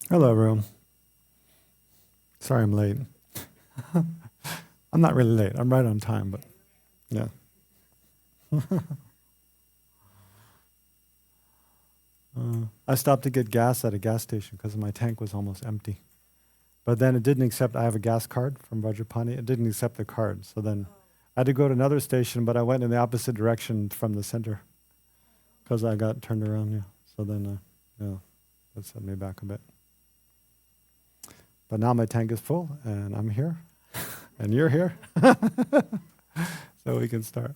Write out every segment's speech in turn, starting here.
Hello, everyone. Sorry I'm late. I'm not really late. I'm right on time, but yeah. I stopped to get gas at a gas station because my tank was almost empty. But then it didn't accept, I have a gas card from Vajrapani. It didn't accept the card. So then I had to go to another station, but I went in the opposite direction from the center because I got turned around. Yeah. So then, that set me back a bit. But now my tank is full and I'm here and you're here. So we can start.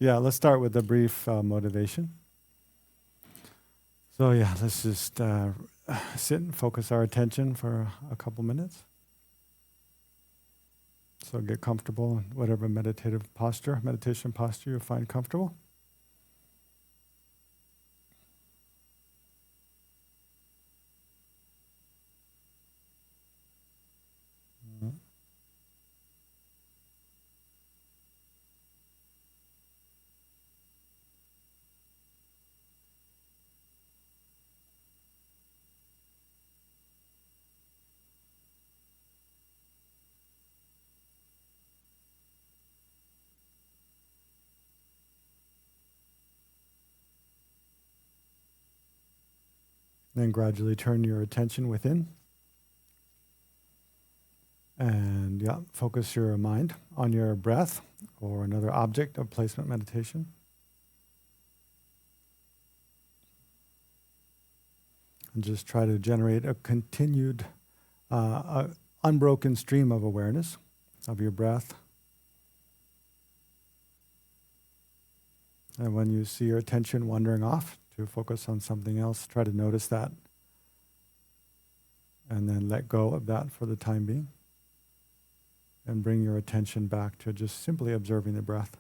Let's start with a brief motivation. So let's just sit and focus our attention for a couple minutes. So get comfortable in whatever meditation posture you find comfortable. Then gradually turn your attention within. And focus your mind on your breath or another object of placement meditation. And just try to generate a continued, unbroken stream of awareness of your breath. And when you see your attention wandering off to focus on something else, try to notice that. And then let go of that for the time being. And bring your attention back to just simply observing the breath.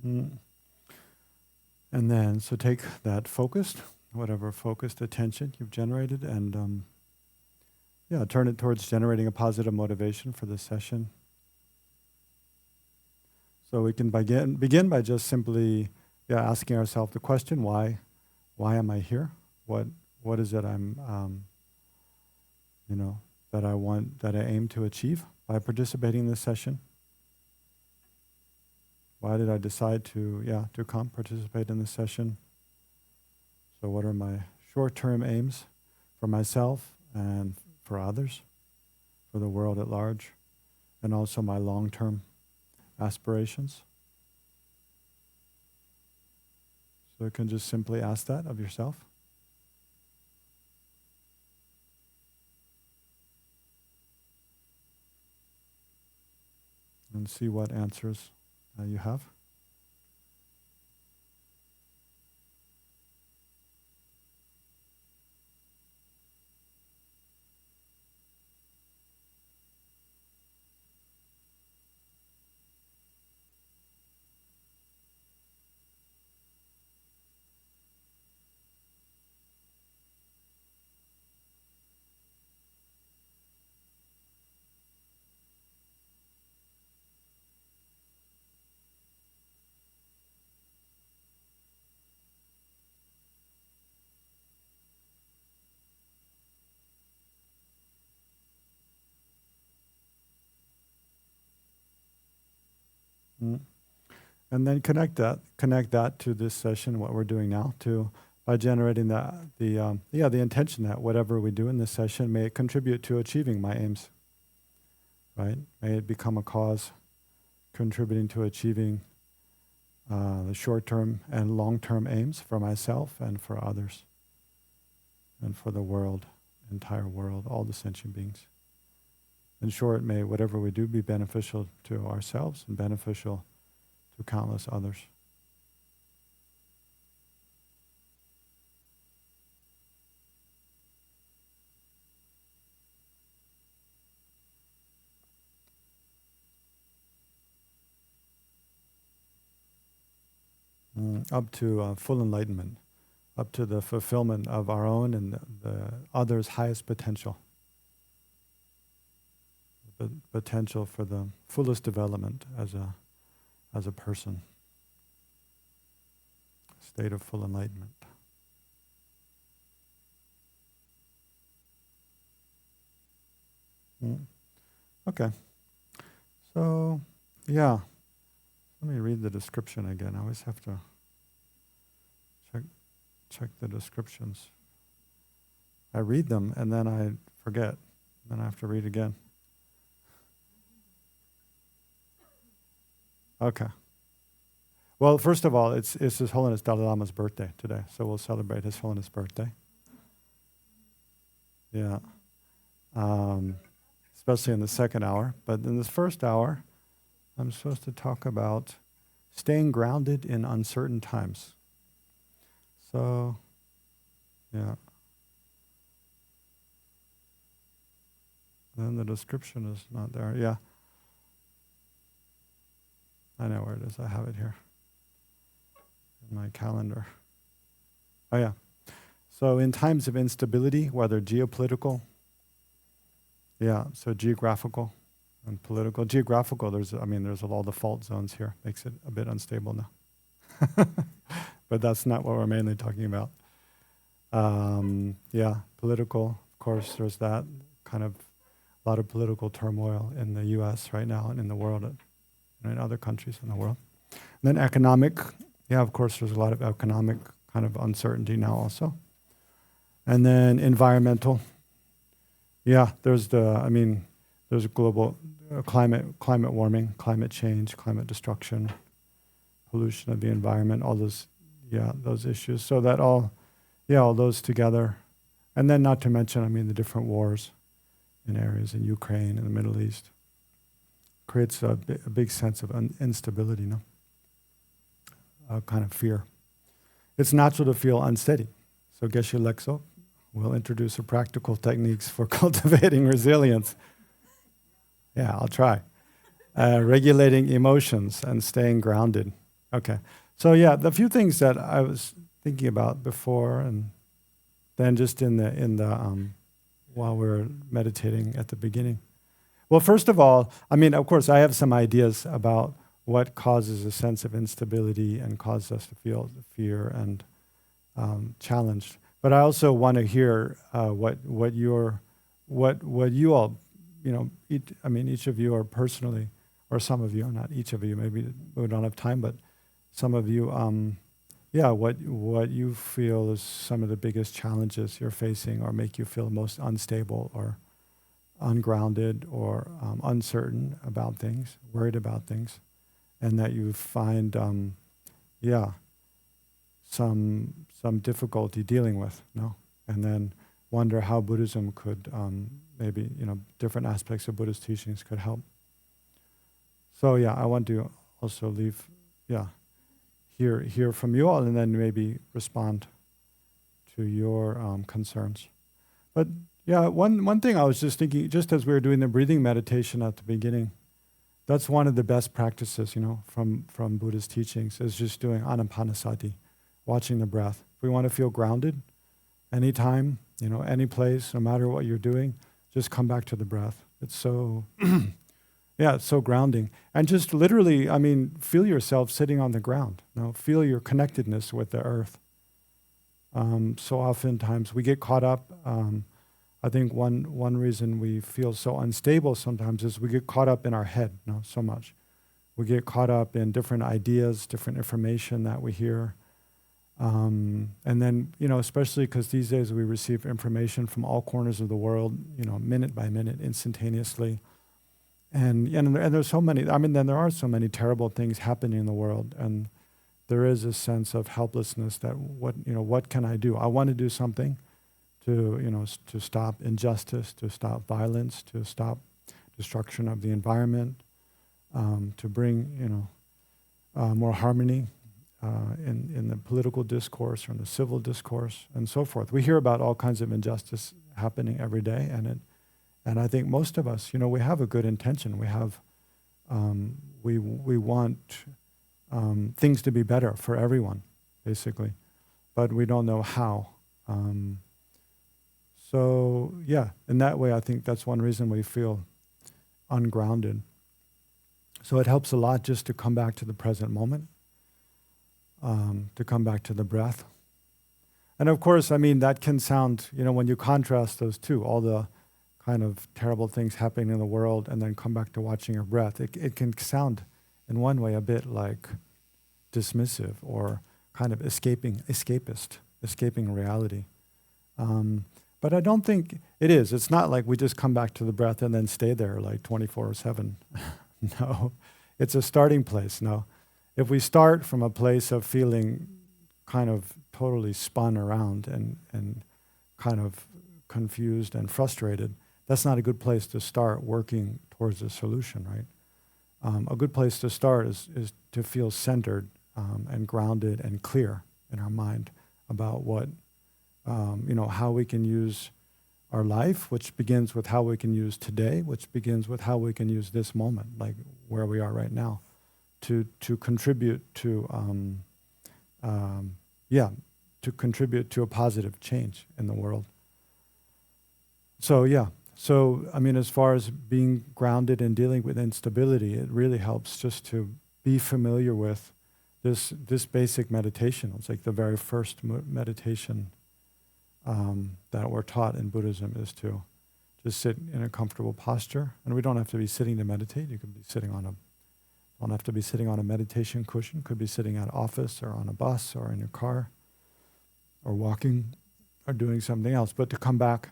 Mm. And then, so take that focused, whatever focused attention you've generated, and turn it towards generating a positive motivation for this session. So we can begin by just simply asking ourselves the question, why am I here? What is it I'm that I aim to achieve by participating in this session? Why did I decide to come participate in this session? So what are my short-term aims for myself and for others, for the world at large, and also my long-term aspirations? So you can just simply ask that of yourself. And see what answers you have. Mm. And then connect that to this session, what we're doing now, by generating the intention that whatever we do in this session, may it contribute to achieving my aims, right? May it become a cause contributing to achieving the short-term and long-term aims for myself and for others, and for the world, entire world, all the sentient beings. In short, may whatever we do be beneficial to ourselves and beneficial to countless others. Up to full enlightenment, up to the fulfillment of our own and the others' highest potential. The potential for the fullest development as a person. State of full enlightenment. Okay. So, let me read the description again. I always have to check the descriptions. I read them and then I forget. Then I have to read again. Okay. Well, first of all, it's His Holiness Dalai Lama's birthday today, so we'll celebrate His Holiness' birthday. Yeah. Especially in the second hour. But in this first hour, I'm supposed to talk about staying grounded in uncertain times. So, yeah. Then the description is not there. Yeah. I know where it is. I have it here in my calendar. Oh, yeah. So in times of instability, whether geopolitical, so geographical and political. Geographical, there's all the fault zones here. Makes it a bit unstable now. But that's not what we're mainly talking about. Political, of course, there's that kind of a lot of political turmoil in the U.S. right now and in the world and in other countries in the world. And then economic, of course, there's a lot of economic kind of uncertainty now also. And then environmental. There's global climate warming, climate change, climate destruction, pollution of the environment, all those issues. So that all those together. And then not to mention, the different wars in areas in Ukraine and the Middle East creates a big sense of instability, a kind of fear. It's natural to feel unsteady. So Geshe Legtsok will introduce practical techniques for cultivating resilience. Yeah, I'll try. Regulating emotions and staying grounded. Okay. So yeah, the few things that I was thinking about before, and then just in the while we were meditating at the beginning. Well, first of all, I mean, of course, I have some ideas about what causes a sense of instability and causes us to feel fear and challenged. But I also want to hear what you all, each of you are personally, or some of you, not each of you, maybe we don't have time, but some of you, what you feel is some of the biggest challenges you're facing, or make you feel most unstable or ungrounded or uncertain about things, worried about things, and that you find, some difficulty dealing with, no? And then wonder how Buddhism could maybe, different aspects of Buddhist teachings could help. So yeah, I want to also hear from you all, and then maybe respond to your concerns. But yeah, one thing I was just thinking, just as we were doing the breathing meditation at the beginning, that's one of the best practices, from Buddhist teachings, is just doing anapanasati, watching the breath. If we want to feel grounded, anytime, any place, no matter what you're doing, just come back to the breath. It's so, it's so grounding. And just literally, feel yourself sitting on the ground. Feel your connectedness with the earth. So oftentimes we get caught up. I think one reason we feel so unstable sometimes is we get caught up in our head, so much. We get caught up in different ideas, different information that we hear. And then, especially because these days we receive information from all corners of the world, minute by minute, instantaneously. And there's so many, then there are so many terrible things happening in the world. And there is a sense of helplessness that what can I do? I want to do something to stop injustice, to stop violence, to stop destruction of the environment, to bring, more harmony in the political discourse or in the civil discourse and so forth. We hear about all kinds of injustice happening every day, and I think most of us, we have a good intention. We have, we want things to be better for everyone, basically, but we don't know how. So yeah, in that way, I think that's one reason we feel ungrounded. So it helps a lot just to come back to the present moment, to come back to the breath. And of course, that can sound, when you contrast those two, all the kind of terrible things happening in the world, and then come back to watching your breath, it can sound in one way a bit like dismissive or kind of escaping reality. But I don't think it is. It's not like we just come back to the breath and then stay there like 24/7. No, it's a starting place. No, if we start from a place of feeling kind of totally spun around and kind of confused and frustrated, that's not a good place to start working towards a solution, right? A good place to start is to feel centered and grounded and clear in our mind about what, how we can use our life, which begins with how we can use today, which begins with how we can use this moment, like where we are right now, to contribute to, to contribute to a positive change in the world. So as far as being grounded and dealing with instability, it really helps just to be familiar with this basic meditation. It's like the very first meditation that we're taught in Buddhism is to just sit in a comfortable posture. And we don't have to be sitting to meditate. You could be sitting don't have to be sitting on a meditation cushion. Could be sitting at an office or on a bus or in your car or walking or doing something else. But to come back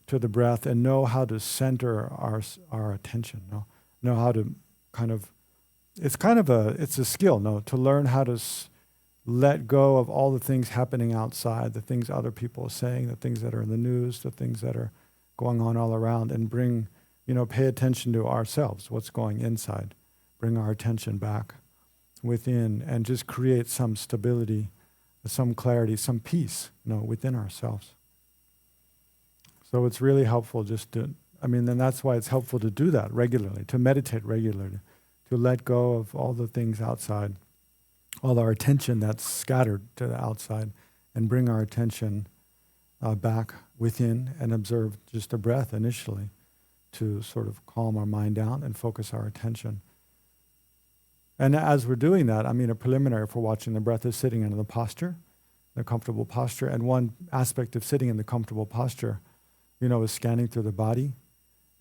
to the breath and know how to center our attention. Know how to it's a skill, to learn how to let go of all the things happening outside, the things other people are saying, the things that are in the news, the things that are going on all around, and bring, pay attention to ourselves, what's going inside. Bring our attention back within and just create some stability, some clarity, some peace, within ourselves. So it's really helpful then that's why it's helpful to do that regularly, to meditate regularly, to let go of all the things outside, all our attention that's scattered to the outside, and bring our attention back within and observe just the breath initially to sort of calm our mind down and focus our attention. And as we're doing that, I mean, a preliminary for watching the breath is sitting in the posture, the comfortable posture. And one aspect of sitting in the comfortable posture, is scanning through the body,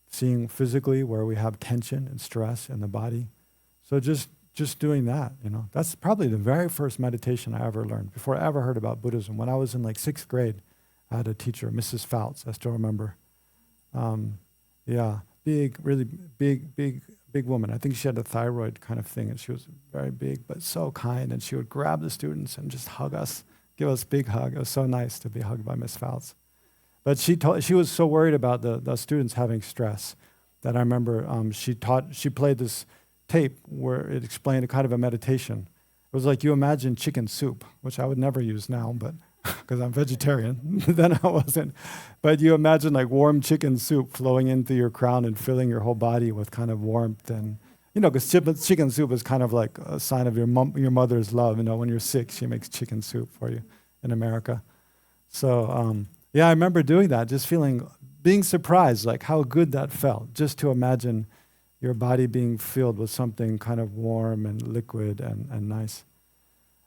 seeing physically where we have tension and stress in the body. So just doing that, that's probably the very first meditation I ever learned before I ever heard about Buddhism. When I was in like 6th grade, I had a teacher, Mrs. Fouts, I still remember. Really big woman. I think she had a thyroid kind of thing, and she was very big, but so kind. And she would grab the students and just hug us, give us a big hug. It was so nice to be hugged by Miss Fouts. But she was so worried about the students having stress that I remember she played this tape where it explained a kind of a meditation. It was like you imagine chicken soup, which I would never use now, but because I'm vegetarian. Then I wasn't. But you imagine like warm chicken soup flowing into your crown and filling your whole body with kind of warmth. And, because chicken soup is kind of like a sign of your mother's love. When you're sick, she makes chicken soup for you in America. So, I remember doing that, just being surprised, like how good that felt, just to imagine your body being filled with something kind of warm and liquid and nice.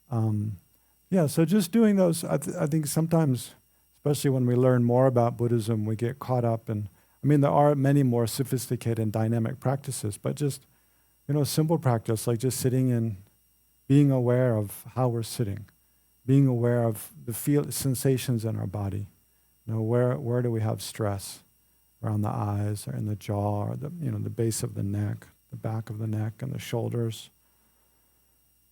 So just doing those, I think sometimes, especially when we learn more about Buddhism, we get caught up in, there are many more sophisticated and dynamic practices, but just, simple practice, like just sitting and being aware of how we're sitting, being aware of the sensations in our body. Where do we have stress? Around the eyes or in the jaw or the base of the neck, the back of the neck and the shoulders.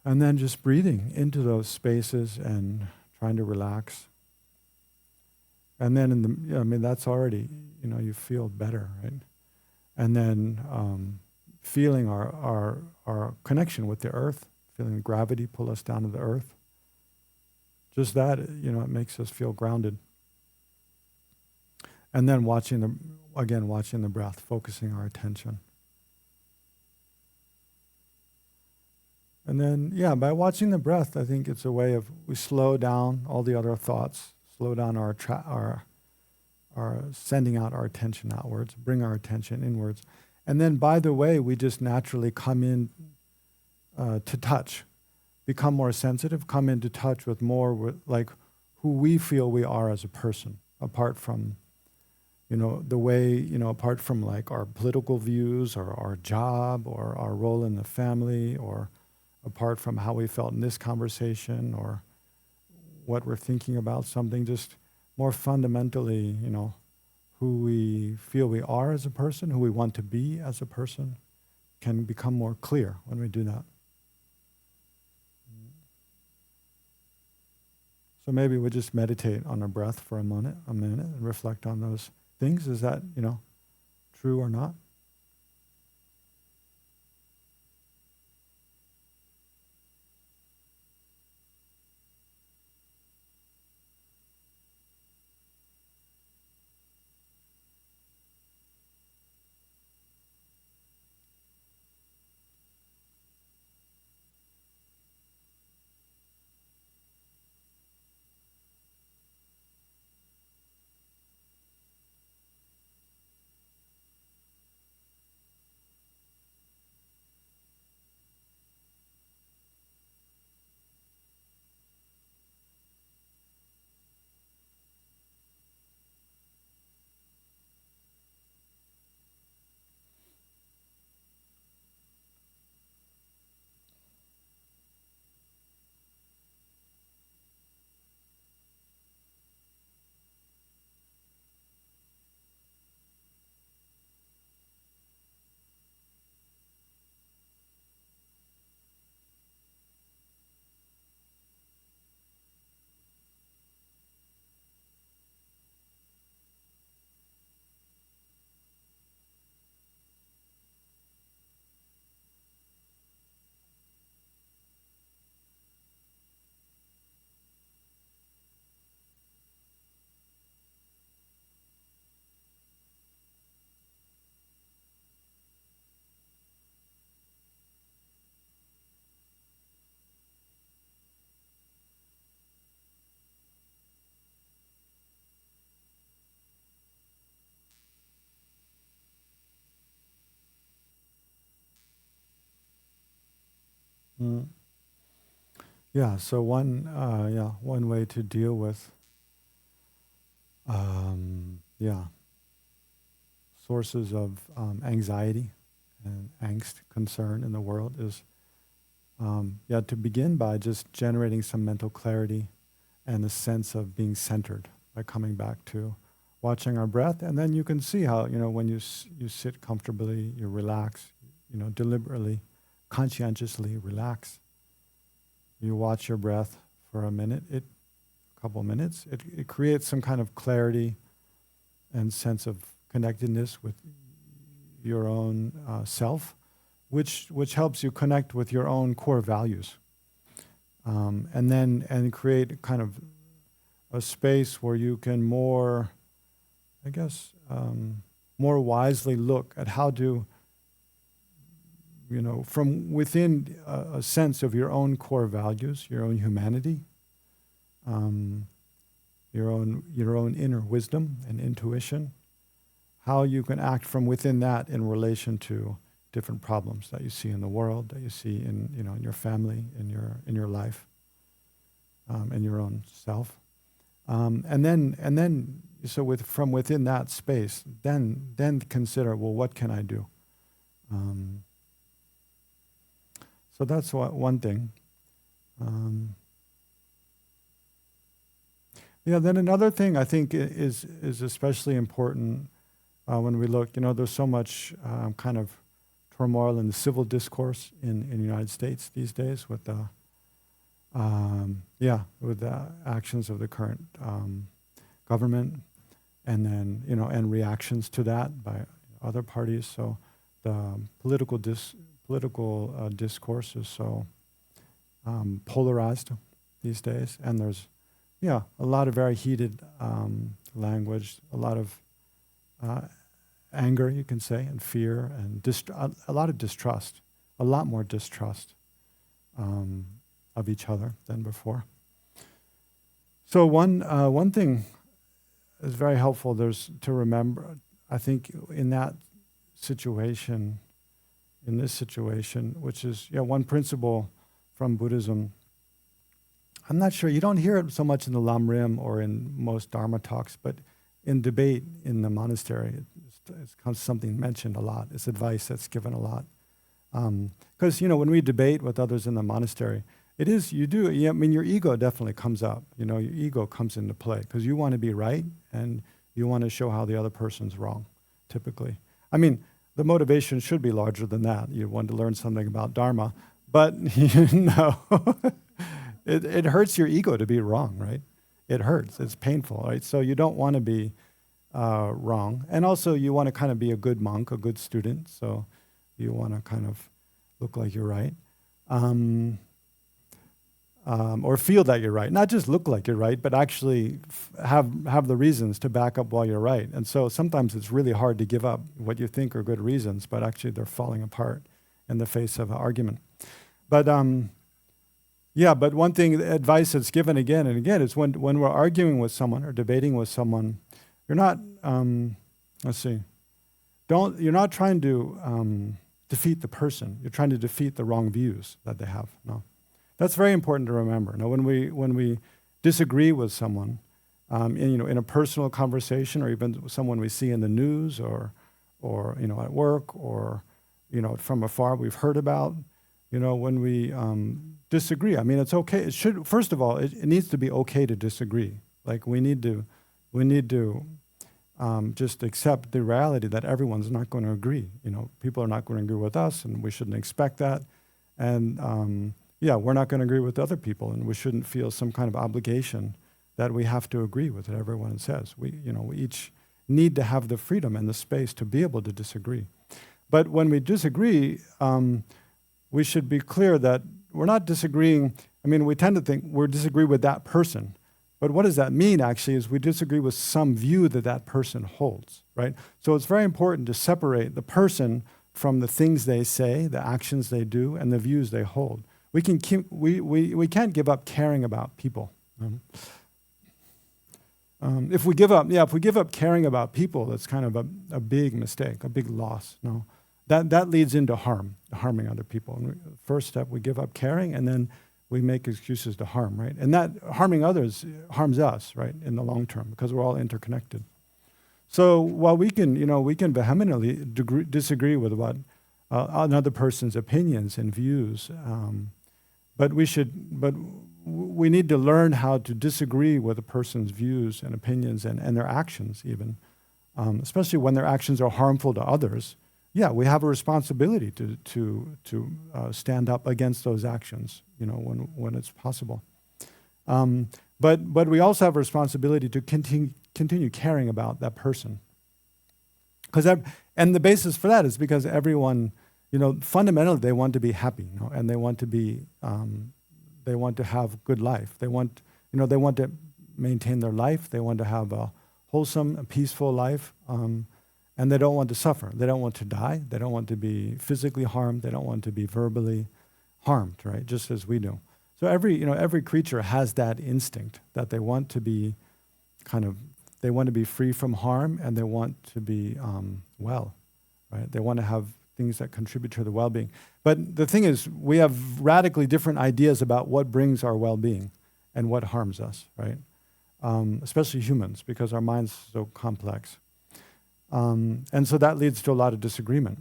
And then just breathing into those spaces and trying to relax. And then that's already, you feel better, right? And then feeling our connection with the earth, feeling gravity pull us down to the earth. Just that, it makes us feel grounded. And then watching the breath, focusing our attention. And then, by watching the breath, I think it's a way of, we slow down all the other thoughts, slow down our sending out our attention outwards, bring our attention inwards. And then, by the way, we just naturally come in to touch, become more sensitive, come into touch with more like who we feel we are as a person, apart from the way, apart from like our political views or our job or our role in the family, or apart from how we felt in this conversation or what we're thinking about something, just more fundamentally, who we feel we are as a person, who we want to be as a person, can become more clear when we do that. So maybe we just meditate on our breath for a minute, and reflect on those things. Is that, true or not? Mm. Yeah. So one way to deal with yeah sources of anxiety and angst, concern in the world is to begin by just generating some mental clarity and a sense of being centered by coming back to watching our breath. And then you can see how, when you sit comfortably, you relax, deliberately, conscientiously relax. You watch your breath for a minute, a couple minutes. It creates some kind of clarity and sense of connectedness with your own self, which helps you connect with your own core values, and create kind of a space where you can more, I guess, more wisely look at how to, from within a sense of your own core values, your own humanity, your own inner wisdom and intuition, how you can act from within that in relation to different problems that you see in the world, that you see in your family, in your life, in your own self, and then so from within that space, then consider, well, what can I do? So that's one thing. Then another thing I think is especially important when we look. There's so much kind of turmoil in the civil discourse in the United States these days with the actions of the current government, and then and reactions to that by other parties. So the political discourse is so polarized these days, and there's a lot of very heated language, a lot of anger, you can say, and fear, and a lot of distrust, a lot more distrust of each other than before. So one thing is very helpful. There's to remember, I think, in this situation, which is one principle from Buddhism. I'm not sure, you don't hear it so much in the Lam Rim or in most Dharma talks, but in debate in the monastery, it's something mentioned a lot. It's advice that's given a lot. Because, when we debate with others in the monastery, your ego definitely comes up. Your ego comes into play because you want to be right and you want to show how the other person's wrong, typically. The motivation should be larger than that. You want to learn something about Dharma, but it hurts your ego to be wrong, right? It hurts. It's painful, right? So you don't want to be wrong. And also you want to kind of be a good monk, a good student. So you want to kind of look like you're right. Or feel that you're right. Not just look like you're right, but actually have the reasons to back up why you're right. And so sometimes it's really hard to give up what you think are good reasons, but actually they're falling apart in the face of an argument. But but one thing, advice that's given again and again is when we're arguing with someone or debating with someone, you're not, you're not trying to defeat the person. You're trying to defeat the wrong views that they have. No. That's very important to remember. Now, when we disagree with someone, in a personal conversation, or even someone we see in the news, or at work, or from afar we've heard about, when we disagree, it's okay. It should, first of all, it needs to be okay to disagree. Like we need to just accept the reality that everyone's not going to agree. People are not going to agree with us, and we shouldn't expect that. And we're not going to agree with other people, and we shouldn't feel some kind of obligation that we have to agree with what everyone says. We each need to have the freedom and the space to be able to disagree. But when we disagree, we should be clear that we're not disagreeing. We tend to think we disagree with that person. But what does that mean, actually, is we disagree with some view that person holds, right? So it's very important to separate the person from the things they say, the actions they do, and the views they hold. We can't give up caring about people. If we give up caring about people, that's kind of a big mistake, a big loss. No, that leads into harming other people. And first step, we give up caring, and then we make excuses to harm, right? And that harming others harms us, right, in the long term, because we're all interconnected. So while we can vehemently disagree with what another person's opinions and views, but we need to learn how to disagree with a person's views and opinions and their actions even, especially when their actions are harmful to others. Yeah, we have a responsibility to stand up against those actions, when it's possible. But we also have a responsibility to continue caring about that person. And the basis for that is because everyone, fundamentally they want to be happy, and they want to have good life. They want to maintain their life. They want to have a wholesome, a peaceful life, and they don't want to suffer. They don't want to die. They don't want to be physically harmed. They don't want to be verbally harmed, right? Just as we do. So every creature has that instinct that they want to be they want to be free from harm, and they want to be well, right? They want to have things that contribute to their well-being. But the thing is, we have radically different ideas about what brings our well-being and what harms us, right? Especially humans, because our mind's so complex. And so that leads to a lot of disagreement.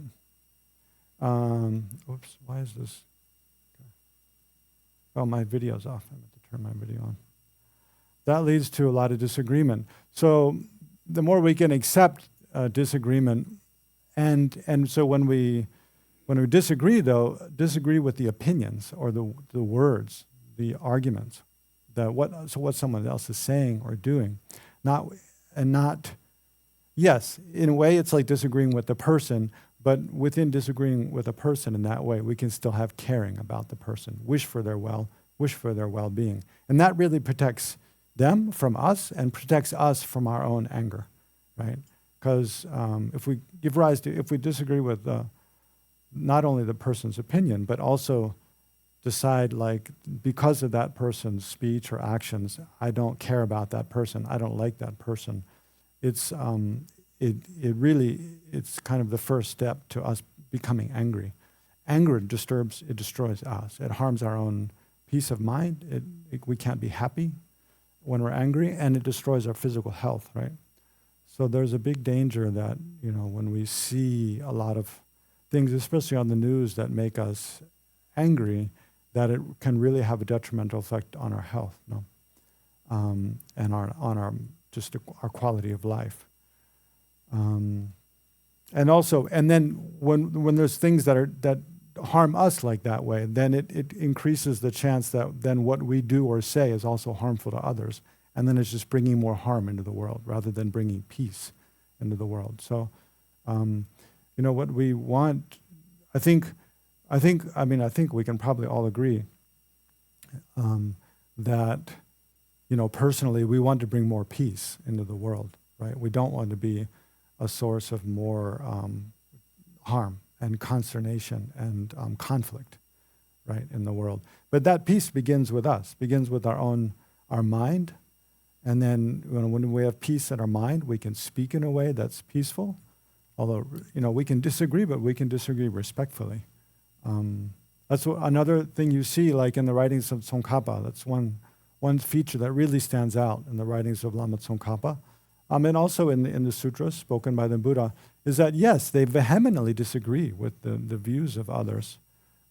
Oops, why is this? Oh, my video's off. I have to turn my video on. That leads to a lot of disagreement. So the more we can accept disagreement, and so when we disagree, though, disagree with the opinions or the words, the arguments, what someone else is saying or doing, yes, in a way it's like disagreeing with the person, but within disagreeing with a person in that way, we can still have caring about the person, wish for their well-being. And that really protects them from us and protects us from our own anger, right? Because if we disagree with not only the person's opinion, but also decide, like, because of that person's speech or actions, I don't care about that person, I don't like that person, it's kind of the first step to us becoming angry. Anger destroys us. It harms our own peace of mind. We can't be happy when we're angry, and it destroys our physical health, right? So there's a big danger that, when we see a lot of things, especially on the news, that make us angry, that it can really have a detrimental effect on our health, and our quality of life. And then when there's things that harm us like that way, then it increases the chance that then what we do or say is also harmful to others, and then it's just bringing more harm into the world rather than bringing peace into the world. So, what we want, I think we can probably all agree that, personally, we want to bring more peace into the world, right? We don't want to be a source of more harm and consternation and conflict, right, in the world. But that peace begins with us, begins with our mind. And then when we have peace in our mind, we can speak in a way that's peaceful. Although, we can disagree, but we can disagree respectfully. That's another thing you see, like in the writings of Tsongkhapa. That's one feature that really stands out in the writings of Lama Tsongkhapa. And also in the sutras spoken by the Buddha, is that, yes, they vehemently disagree with the views of others,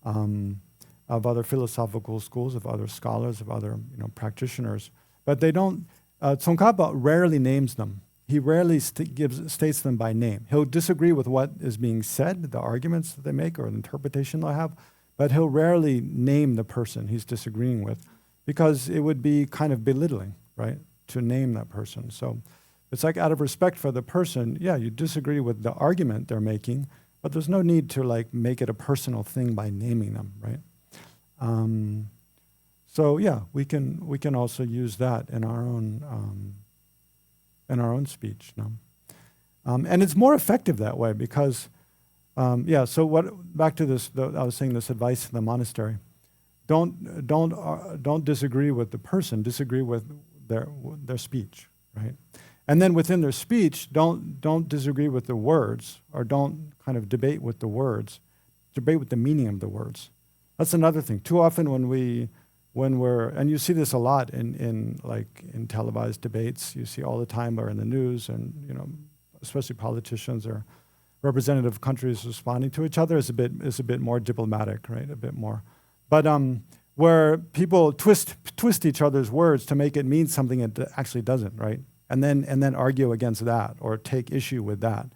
of other philosophical schools, of other scholars, of other practitioners. But they don't, Tsongkhapa rarely names them. He rarely states them by name. He'll disagree with what is being said, the arguments that they make or the interpretation they'll have, but he'll rarely name the person he's disagreeing with, because it would be kind of belittling, right, to name that person. So it's like, out of respect for the person, yeah, you disagree with the argument they're making, but there's no need to make it a personal thing by naming them, right? So yeah, we can also use that in our own speech, and it's more effective that way because, So back to this, I was saying this advice in the monastery: don't disagree with the person, disagree with their speech, right? And then within their speech, don't disagree with the words, or don't kind of debate with the words. Debate with the meaning of the words. That's another thing. Too often when we're, and you see this a lot in televised debates, you see all the time, or in the news, and especially politicians or representative countries responding to each other is a bit more diplomatic, right? A bit more, but where people twist each other's words to make it mean something it actually doesn't, right? And then argue against that or take issue with that.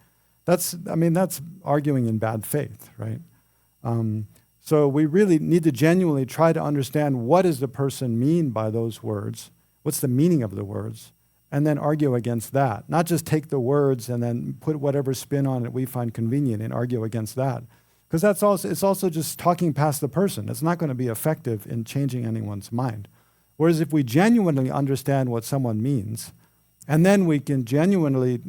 That's arguing in bad faith, right? So we really need to genuinely try to understand what does the person mean by those words, what's the meaning of the words, and then argue against that. Not just take the words and then put whatever spin on it we find convenient and argue against that. Because it's also just talking past the person. It's not going to be effective in changing anyone's mind. Whereas if we genuinely understand what someone means, and then we can genuinely,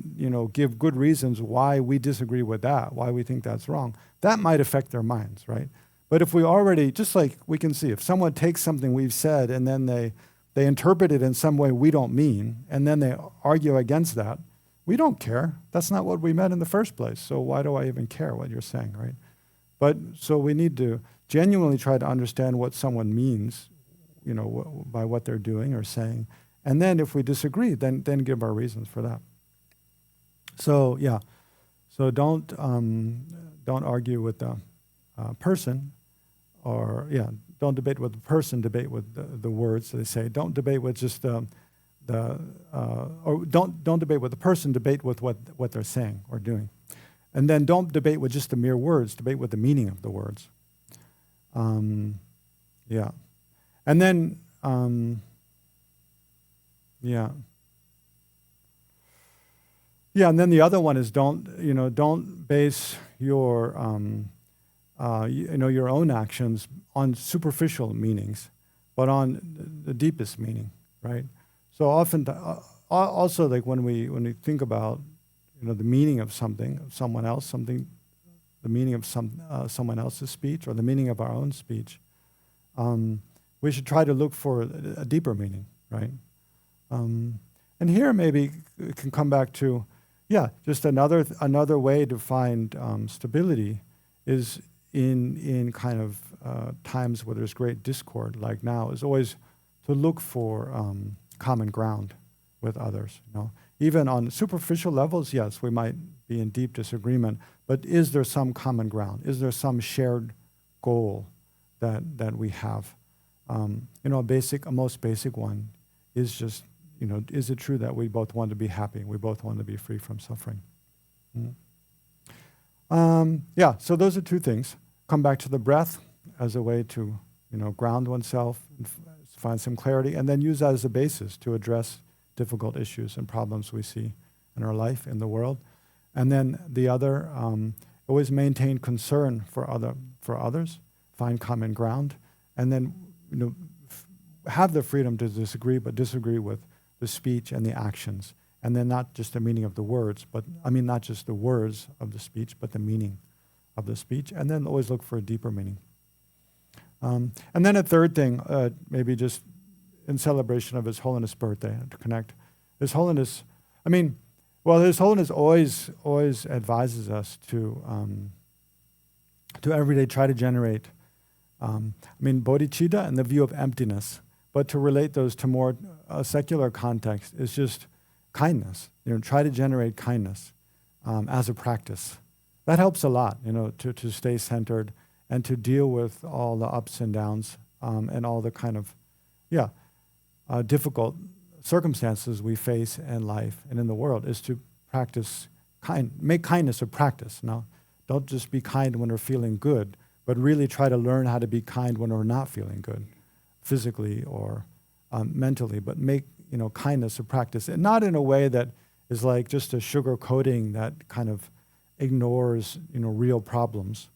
give good reasons why we disagree with that, why we think that's wrong, that might affect their minds, right? But if we already, just like we can see, if someone takes something we've said and then they interpret it in some way we don't mean, and then they argue against that, we don't care. That's not what we meant in the first place. So why do I even care what you're saying, right? But so we need to genuinely try to understand what someone means, by what they're doing or saying. And then if we disagree, then give our reasons for that. So yeah, so don't argue with the person, or don't debate with the person, debate with the words they say. Don't debate with just or don't debate with the person, debate with what they're saying or doing. And then don't debate with just the mere words, debate with the meaning of the words. And then and then the other one is don't base your your own actions on superficial meanings, but on the deepest meaning, right? So often, also like when we think about the meaning of something, of someone else, the meaning of someone else's speech or the meaning of our own speech, we should try to look for a deeper meaning, right? And here maybe it can come back to, just another way to find stability is in kind of times where there's great discord, like now, is always to look for common ground with others. Even on superficial levels, yes, we might be in deep disagreement, but is there some common ground? Is there some shared goal that we have? A most basic one is just, is it true that we both want to be happy? We both want to be free from suffering. So those are two things. Come back to the breath as a way to, ground oneself, and find some clarity, and then use that as a basis to address difficult issues and problems we see in our life, in the world. And then the other, always maintain concern for others, find common ground, and then have the freedom to disagree, but disagree with the speech and the actions. And then not just the meaning of the words, not just the words of the speech, but the meaning of the speech. And then always look for a deeper meaning. And then a third thing, maybe just in celebration of His Holiness' birthday, to connect. His Holiness, His Holiness always advises us to every day try to generate, bodhicitta and the view of emptiness, but to relate those to more secular context is just kindness. Try to generate kindness as a practice. That helps a lot, to stay centered and to deal with all the ups and downs and all the kind of, difficult circumstances we face in life and in the world, is to practice make kindness a practice. Now, don't just be kind when we're feeling good, but really try to learn how to be kind when we're not feeling good, physically or mentally, but make kindness a practice, and not in a way that is like just a sugar coating that kind of ignores real problems,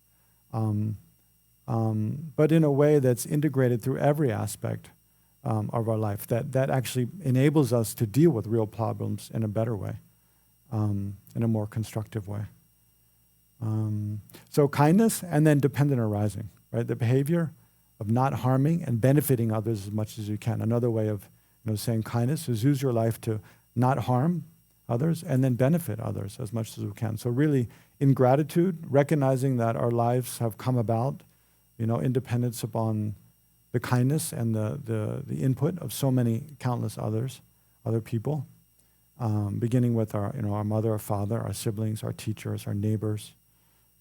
but in a way that's integrated through every aspect of our life, that actually enables us to deal with real problems in a better way, in a more constructive way. So kindness, and then dependent arising, right? The behavior of not harming and benefiting others as much as you can. Another way of saying kindness is use your life to not harm others, and then benefit others as much as we can. So really, in gratitude, recognizing that our lives have come about, in dependence upon the kindness and the input of so many countless other people, beginning with our mother, our father, our siblings, our teachers, our neighbors,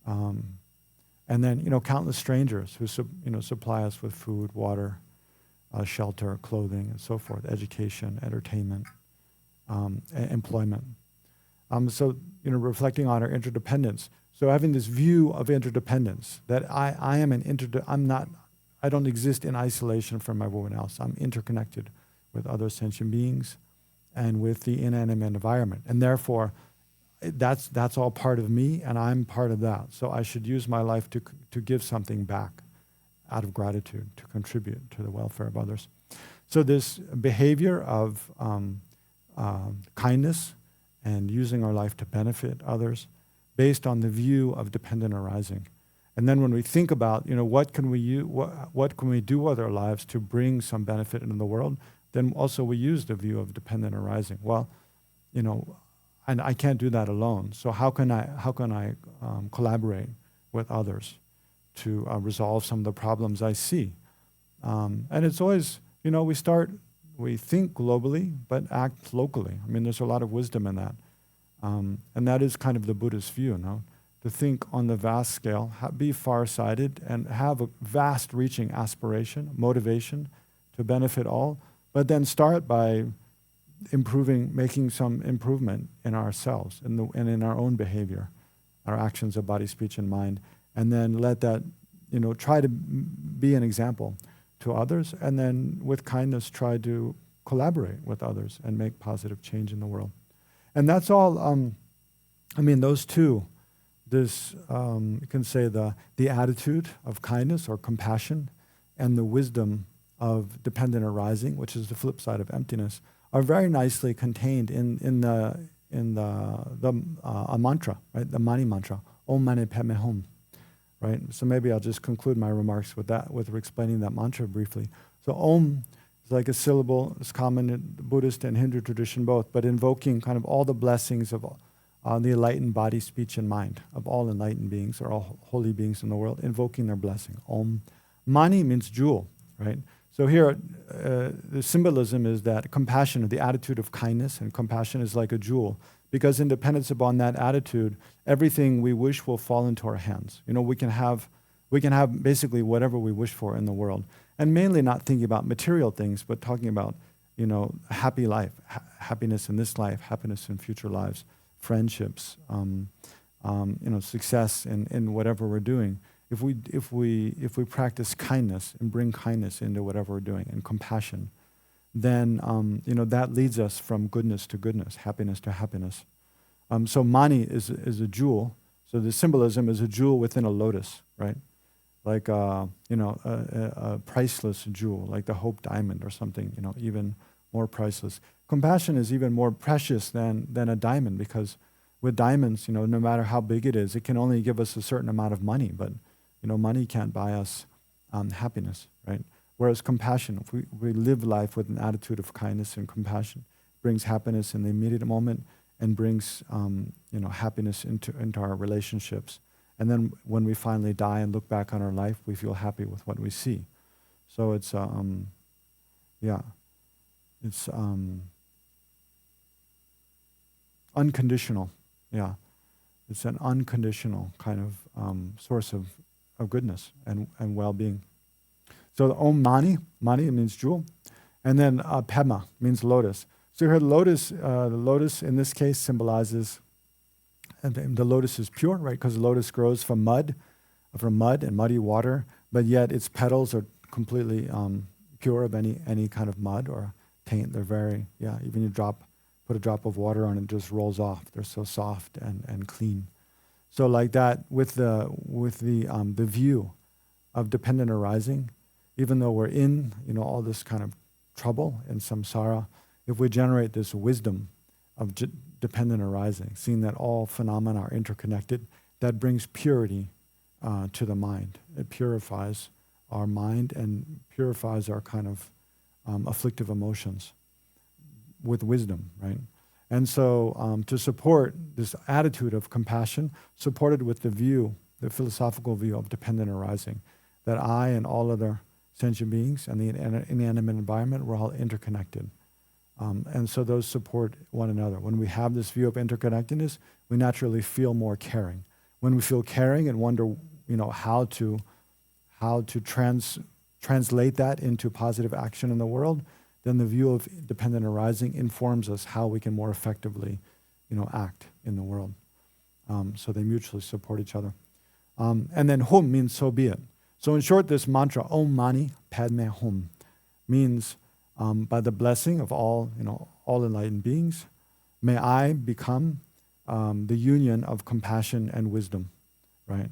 and then countless strangers who supply us with food, water, shelter, clothing, and so forth, education, entertainment, employment. So reflecting on our interdependence. So having this view of interdependence, that I am I don't exist in isolation from everyone else. I'm interconnected with other sentient beings and with the inanimate environment. And therefore, that's all part of me, and I'm part of that. So I should use my life to give something back out of gratitude, to contribute to the welfare of others. So this behavior of kindness and using our life to benefit others based on the view of dependent arising. And then when we think about, what can we do with our lives to bring some benefit into the world, then also we use the view of dependent arising. Well, and I can't do that alone. So how can I collaborate with others to resolve some of the problems I see? And it's always, we think globally, but act locally. I mean, there's a lot of wisdom in that. And that is kind of the Buddhist view, to think on the vast scale, be far-sighted, and have a vast-reaching aspiration, motivation to benefit all, but then start by making some improvement in ourselves and in our own behavior, our actions of body, speech, and mind, and then let that, try to be an example to others, and then with kindness try to collaborate with others and make positive change in the world. And that's all, those two, you can say the attitude of kindness or compassion and the wisdom of dependent arising, which is the flip side of emptiness, are very nicely contained in a mantra, right? The Mani mantra, Om Mani Padme Hum, right? So maybe I'll just conclude my remarks with that, with explaining that mantra briefly. So Om is like a syllable. It's common in the Buddhist and Hindu tradition both, but invoking kind of all the blessings of the enlightened body, speech, and mind of all enlightened beings or all holy beings in the world, invoking their blessing. Om. Mani means jewel, right? So here, the symbolism is that compassion, the attitude of kindness and compassion is like a jewel, because in dependence upon that attitude, everything we wish will fall into our hands. We can have basically whatever we wish for in the world, and mainly not thinking about material things, but talking about, happy life, happiness in this life, happiness in future lives, friendships, success in whatever we're doing. If we practice kindness and bring kindness into whatever we're doing and compassion, then that leads us from goodness to goodness, happiness to happiness. So Mani is a jewel. So the symbolism is a jewel within a lotus, right? Like a priceless jewel, like the Hope Diamond or something, even more priceless. Compassion is even more precious than a diamond, because with diamonds, no matter how big it is, it can only give us a certain amount of money, but money can't buy us happiness, right? Whereas compassion, if we live life with an attitude of kindness and compassion, brings happiness in the immediate moment and brings happiness into our relationships. And then when we finally die and look back on our life, we feel happy with what we see. So it's unconditional. Yeah, it's an unconditional kind of source of goodness and well-being. So the Om Mani means jewel, and then Padma means lotus. So here the lotus in this case symbolizes, and the lotus is pure, right? Because the lotus grows from mud and muddy water, but yet its petals are completely pure of any kind of mud or taint. They're very, even you put a drop of water on it, just rolls off. They're so soft and clean. So like that, with the view of dependent arising, even though we're in all this kind of trouble and samsara, if we generate this wisdom of dependent arising, seeing that all phenomena are interconnected, that brings purity to the mind. It purifies our mind and purifies our kind of afflictive emotions with wisdom, right? And so to support this attitude of compassion, supported with the view, the philosophical view of dependent arising, that I and all other sentient beings and the inanimate environment, we're all interconnected. And so those support one another. When we have this view of interconnectedness, we naturally feel more caring. When we feel caring and wonder, how to translate that into positive action in the world, then the view of dependent arising informs us how we can more effectively, act in the world. So they mutually support each other. And then Hum means so be it. So in short, this mantra, Om Mani Padme Hum, means by the blessing of all enlightened beings, may I become the union of compassion and wisdom, right?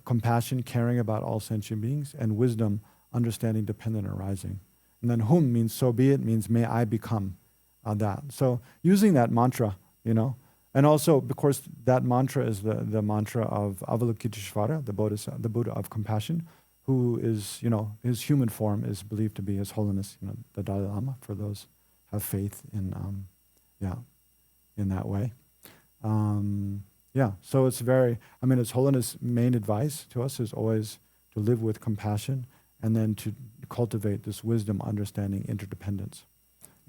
Compassion, caring about all sentient beings, and wisdom, understanding dependent arising. And then Hum means so be it, means may I become that. So using that mantra, and also, of course, that mantra is the mantra of Avalokiteshvara, the Buddha of compassion, who is, his human form is believed to be His Holiness, the Dalai Lama, for those who have faith in that way. So it's His Holiness' main advice to us is always to live with compassion and then to cultivate this wisdom, understanding, interdependence,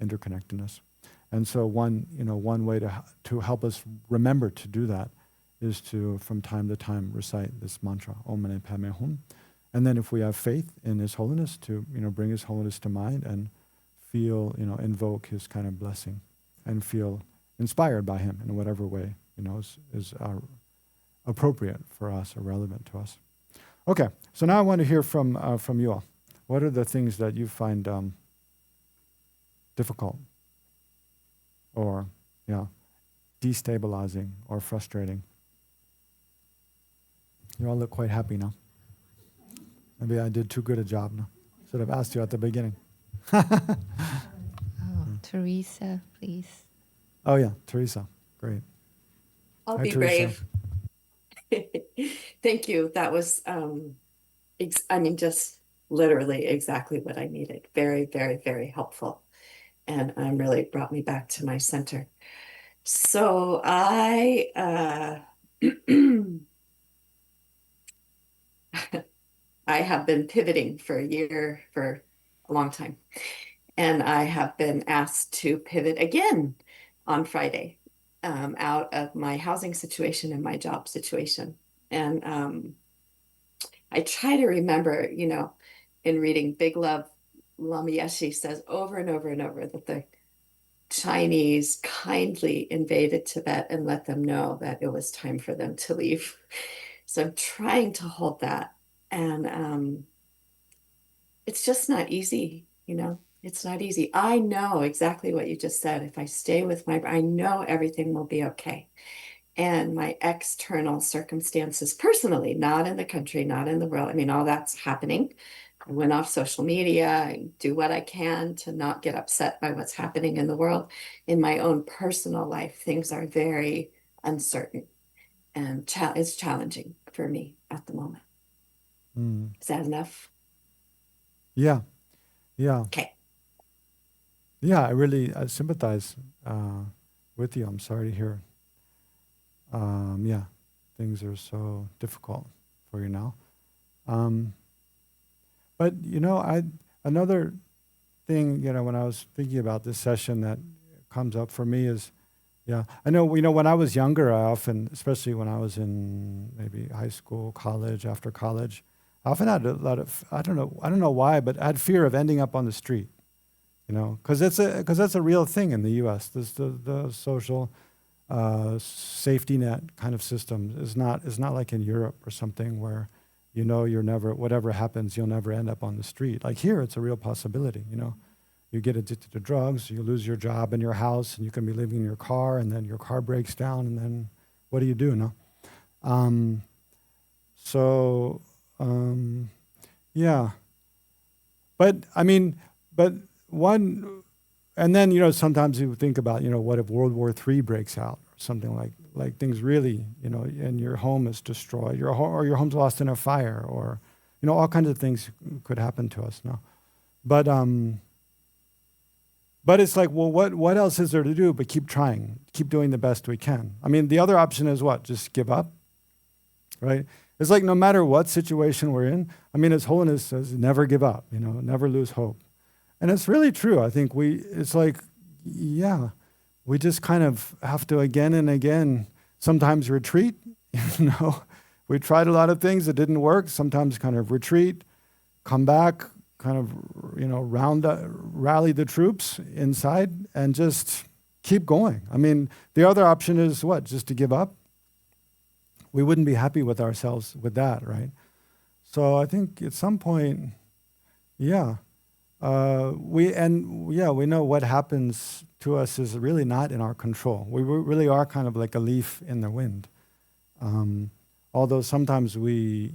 interconnectedness. And so one way to help us remember to do that is to, from time to time, recite this mantra, Om Mani Padme Hum. And then if we have faith in His Holiness, to bring His Holiness to mind and feel, invoke His kind of blessing and feel inspired by Him in whatever way, is appropriate for us or relevant to us. Okay, so now I want to hear from you all. What are the things that you find difficult or destabilizing or frustrating? You all look quite happy now. Maybe I did too good a job now. Should have asked you at the beginning. Teresa, please. Oh yeah, Teresa. Great. I'll Hi, be Teresa. brave. Thank you. That was, just literally exactly what I needed. Very, very, very helpful. And really brought me back to my center. So I have been pivoting for a long time. And I have been asked to pivot again on Friday out of my housing situation and my job situation. And I try to remember, in reading Big Love, Lama Yeshe says over and over and over that the Chinese kindly invaded Tibet and let them know that it was time for them to leave. So I'm trying to hold that. And it's just not easy, It's not easy. I know exactly what you just said. If I stay with I know everything will be okay. And my external circumstances personally, not in the country, not in the world. All that's happening. I went off social media. I do what I can to not get upset by what's happening in the world. In my own personal life, things are very uncertain and it's challenging for me at the moment. Is that enough? Yeah. Okay. Yeah, I sympathize with you. I'm sorry to hear. Things are so difficult for you now. But another thing, when I was thinking about this session that comes up for me is, I know, when I was younger, I often, especially when I was in maybe high school, college, after college, I often had a lot of, I don't know why, but I had fear of ending up on the street, because that's a real thing in the U.S. The social safety net kind of system is not like in Europe or something where, you're never, whatever happens, you'll never end up on the street. Like here, it's a real possibility, You get addicted to drugs, you lose your job and your house, and you can be living in your car, and then your car breaks down, and then what do you do, no? But one, and then, sometimes you think about, what if World War III breaks out or something like things really, and your home is destroyed, or your home's lost in a fire, or, all kinds of things could happen to us now. But But it's like, well, what else is there to do but keep trying, keep doing the best we can? I mean, the other option is what? Just give up, right? It's like no matter what situation we're in, I mean, His Holiness says, never give up, never lose hope. And it's really true. I think it's like, yeah, we just kind of have to again and again sometimes retreat, We tried a lot of things that didn't work, sometimes kind of retreat, come back, kind of, rally the troops inside and just keep going. I mean, the other option is what? Just to give up? We wouldn't be happy with ourselves with that, right? So I think at some point, yeah, we know what happens to us is really not in our control. We really are kind of like a leaf in the wind. Although sometimes we,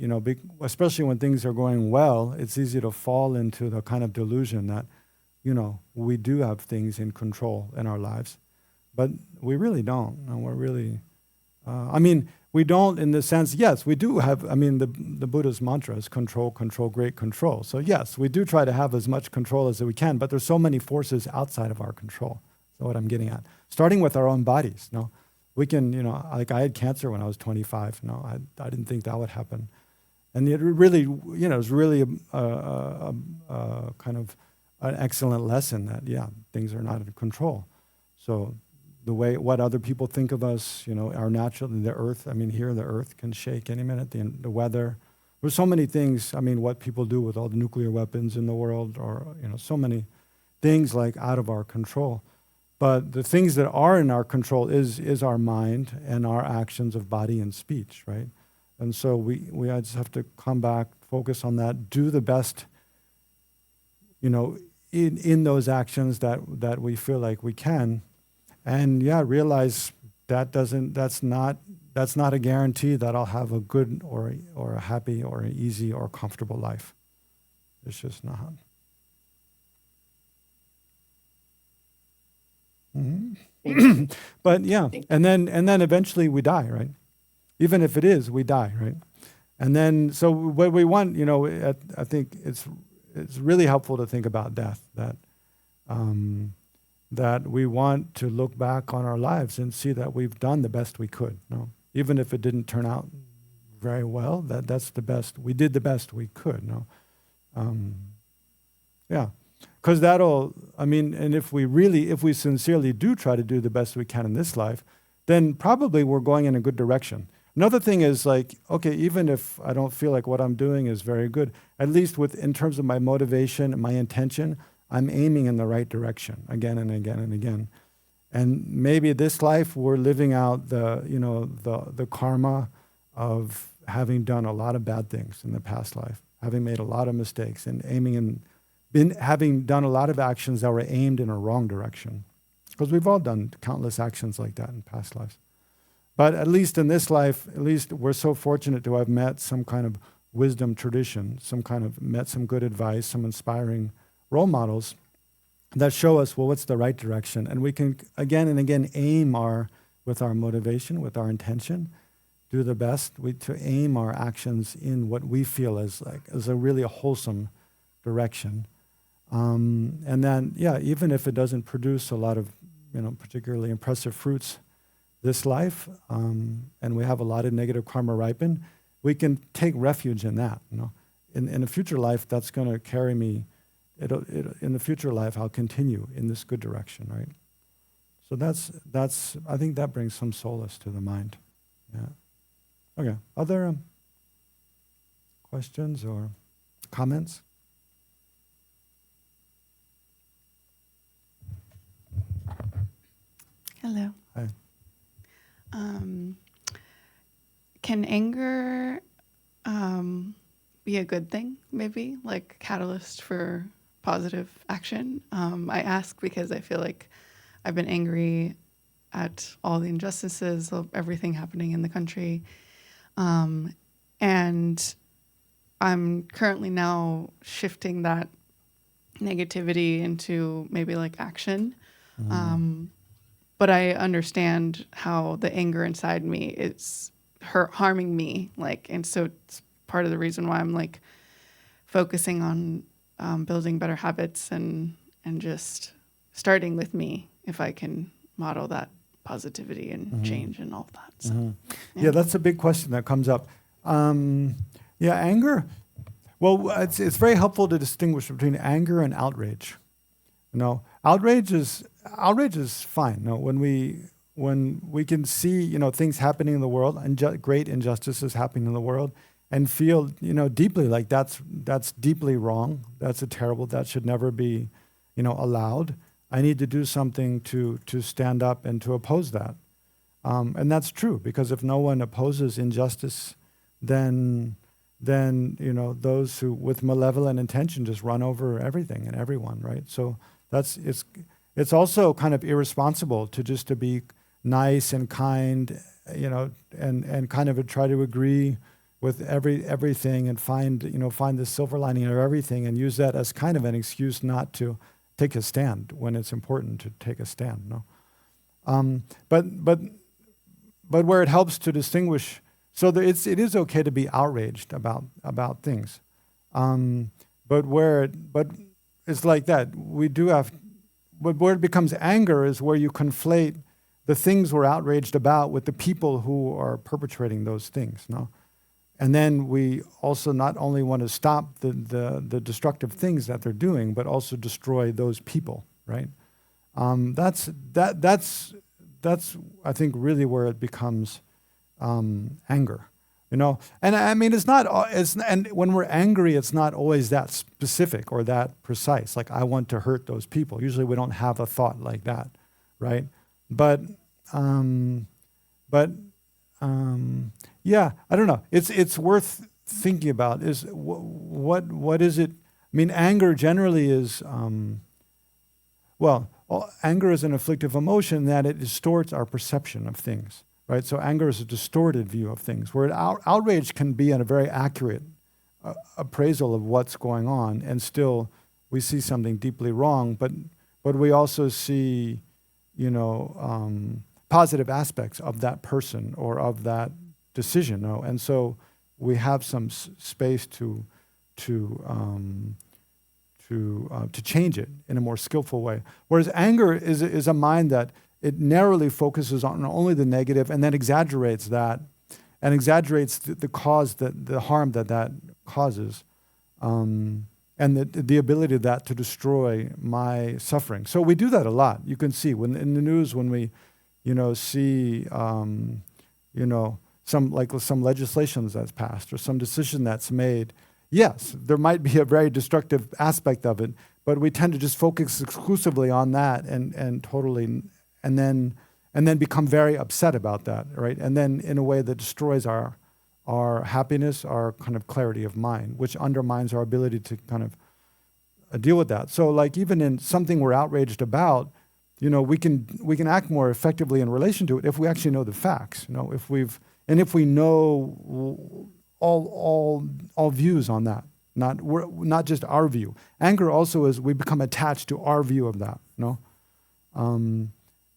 especially when things are going well, it's easy to fall into the kind of delusion that, we do have things in control in our lives. But we really don't. And we're really, we don't in the sense, yes, we do have, the Buddha's mantra is control, control, great control. So yes, we do try to have as much control as we can, but there's so many forces outside of our control. That's what I'm getting at. Starting with our own bodies, We can, like I had cancer when I was 25. I didn't think that would happen. And it really, it was really a kind of an excellent lesson that, things are not in control. So what other people think of us, our natural, the earth, here the earth can shake any minute, the weather. There's so many things, what people do with all the nuclear weapons in the world or, so many things like out of our control. But the things that are in our control is our mind and our actions of body and speech, right? And so we just have to come back, focus on that, do the best, in those actions that we feel like we can, and realize that's not a guarantee that I'll have a good or a happy or an easy or comfortable life. It's just not. Mm-hmm. But and then eventually we die, right? Even if it is, we die, right? And then, so what we want, I think it's really helpful to think about death, that we want to look back on our lives and see that we've done the best we could, even if it didn't turn out very well, that's the best, we did the best we could, Because and if we sincerely do try to do the best we can in this life, then probably we're going in a good direction. Another thing is like, okay, even if I don't feel like what I'm doing is very good, at least in terms of my motivation and my intention, I'm aiming in the right direction again and again and again. And maybe this life we're living out the karma of having done a lot of bad things in the past life, having made a lot of mistakes and having done a lot of actions that were aimed in a wrong direction. Because we've all done countless actions like that in past lives. But at least in this life, at least we're so fortunate to have met some kind of wisdom tradition, met some good advice, some inspiring role models that show us, what's the right direction. And we can again and again aim with our motivation, with our intention, do the best to aim our actions in what we feel as a really wholesome direction. And then, even if it doesn't produce a lot of, particularly impressive fruits this life, and we have a lot of negative karma ripen, we can take refuge in that. In a future life, that's going to carry me. In the future life, I'll continue in this good direction, right? So that's. I think that brings some solace to the mind. Yeah. Okay. Other questions or comments? Hello. Hi. Can anger be a good thing, maybe, like a catalyst for positive action? I ask because I feel like I've been angry at all the injustices of everything happening in the country. And I'm currently now shifting that negativity into maybe like action. But I understand how the anger inside me is harming me. And so it's part of the reason why I'm focusing on building better habits and just starting with me, if I can model that positivity and change and all of that. So, Yeah, that's a big question that comes up. Anger. Well, it's very helpful to distinguish between anger and outrage. Outrage is fine. When we can see things happening in the world and great injustices happening in the world, and feel deeply like that's deeply wrong. That's terrible. That should never be allowed. I need to do something to stand up and to oppose that. And that's true, because if no one opposes injustice, then those who with malevolent intention just run over everything and everyone, right? So it's also kind of irresponsible to be nice and kind, and kind of try to agree with everything and find the silver lining of everything, and use that as kind of an excuse not to take a stand when it's important to take a stand. But where it helps to distinguish, so that it is okay to be outraged about things, but it's like that. We do have, but where it becomes anger is where you conflate the things we're outraged about with the people who are perpetrating those things. And then we also not only want to stop the destructive things that they're doing, but also destroy those people, right? That's I think really where it becomes anger, And I mean, and when we're angry, it's not always that specific or that precise. Like, I want to hurt those people. Usually, we don't have a thought like that, right? But yeah, I don't know. It's worth thinking about. Is what is it? I mean, anger generally is anger is an afflictive emotion that it distorts our perception of things, right? So anger is a distorted view of things, where outrage can be a very accurate appraisal of what's going on, and still we see something deeply wrong, but we also see, positive aspects of that person or of that decision, and so we have some space to change it in a more skillful way. Whereas anger is a mind that it narrowly focuses on only the negative, and then exaggerates that, and exaggerates the harm that causes, and the ability of that to destroy my suffering. So we do that a lot. You can see when in the news, when we, see, some legislation that's passed or some decision that's made. Yes, there might be a very destructive aspect of it, but we tend to just focus exclusively on that and totally, and then become very upset about that, right? And then in a way that destroys our happiness, our kind of clarity of mind, which undermines our ability to kind of deal with that. So, like, even in something we're outraged about, we can act more effectively in relation to it if we actually know the facts. If we know all views on that, not just our view. Anger also is we become attached to our view of that.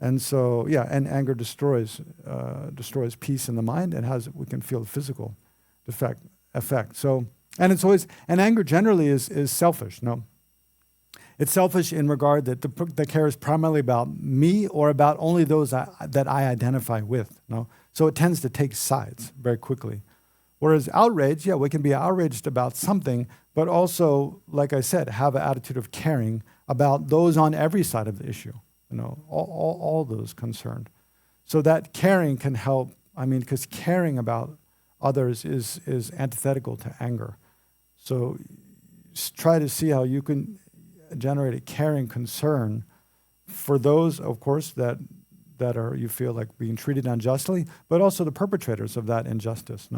And so and anger destroys peace in the mind, and we can feel the physical effect. So, and it's always, and anger generally is selfish. It's selfish in regard that the care is primarily about me or about only those that I identify with. So it tends to take sides very quickly. Whereas outrage, we can be outraged about something, but also, like I said, have an attitude of caring about those on every side of the issue, all those concerned. So that caring can help, because caring about others is antithetical to anger. So try to see how you can generate a caring concern for those, of course, that are, you feel like, being treated unjustly, but also the perpetrators of that injustice,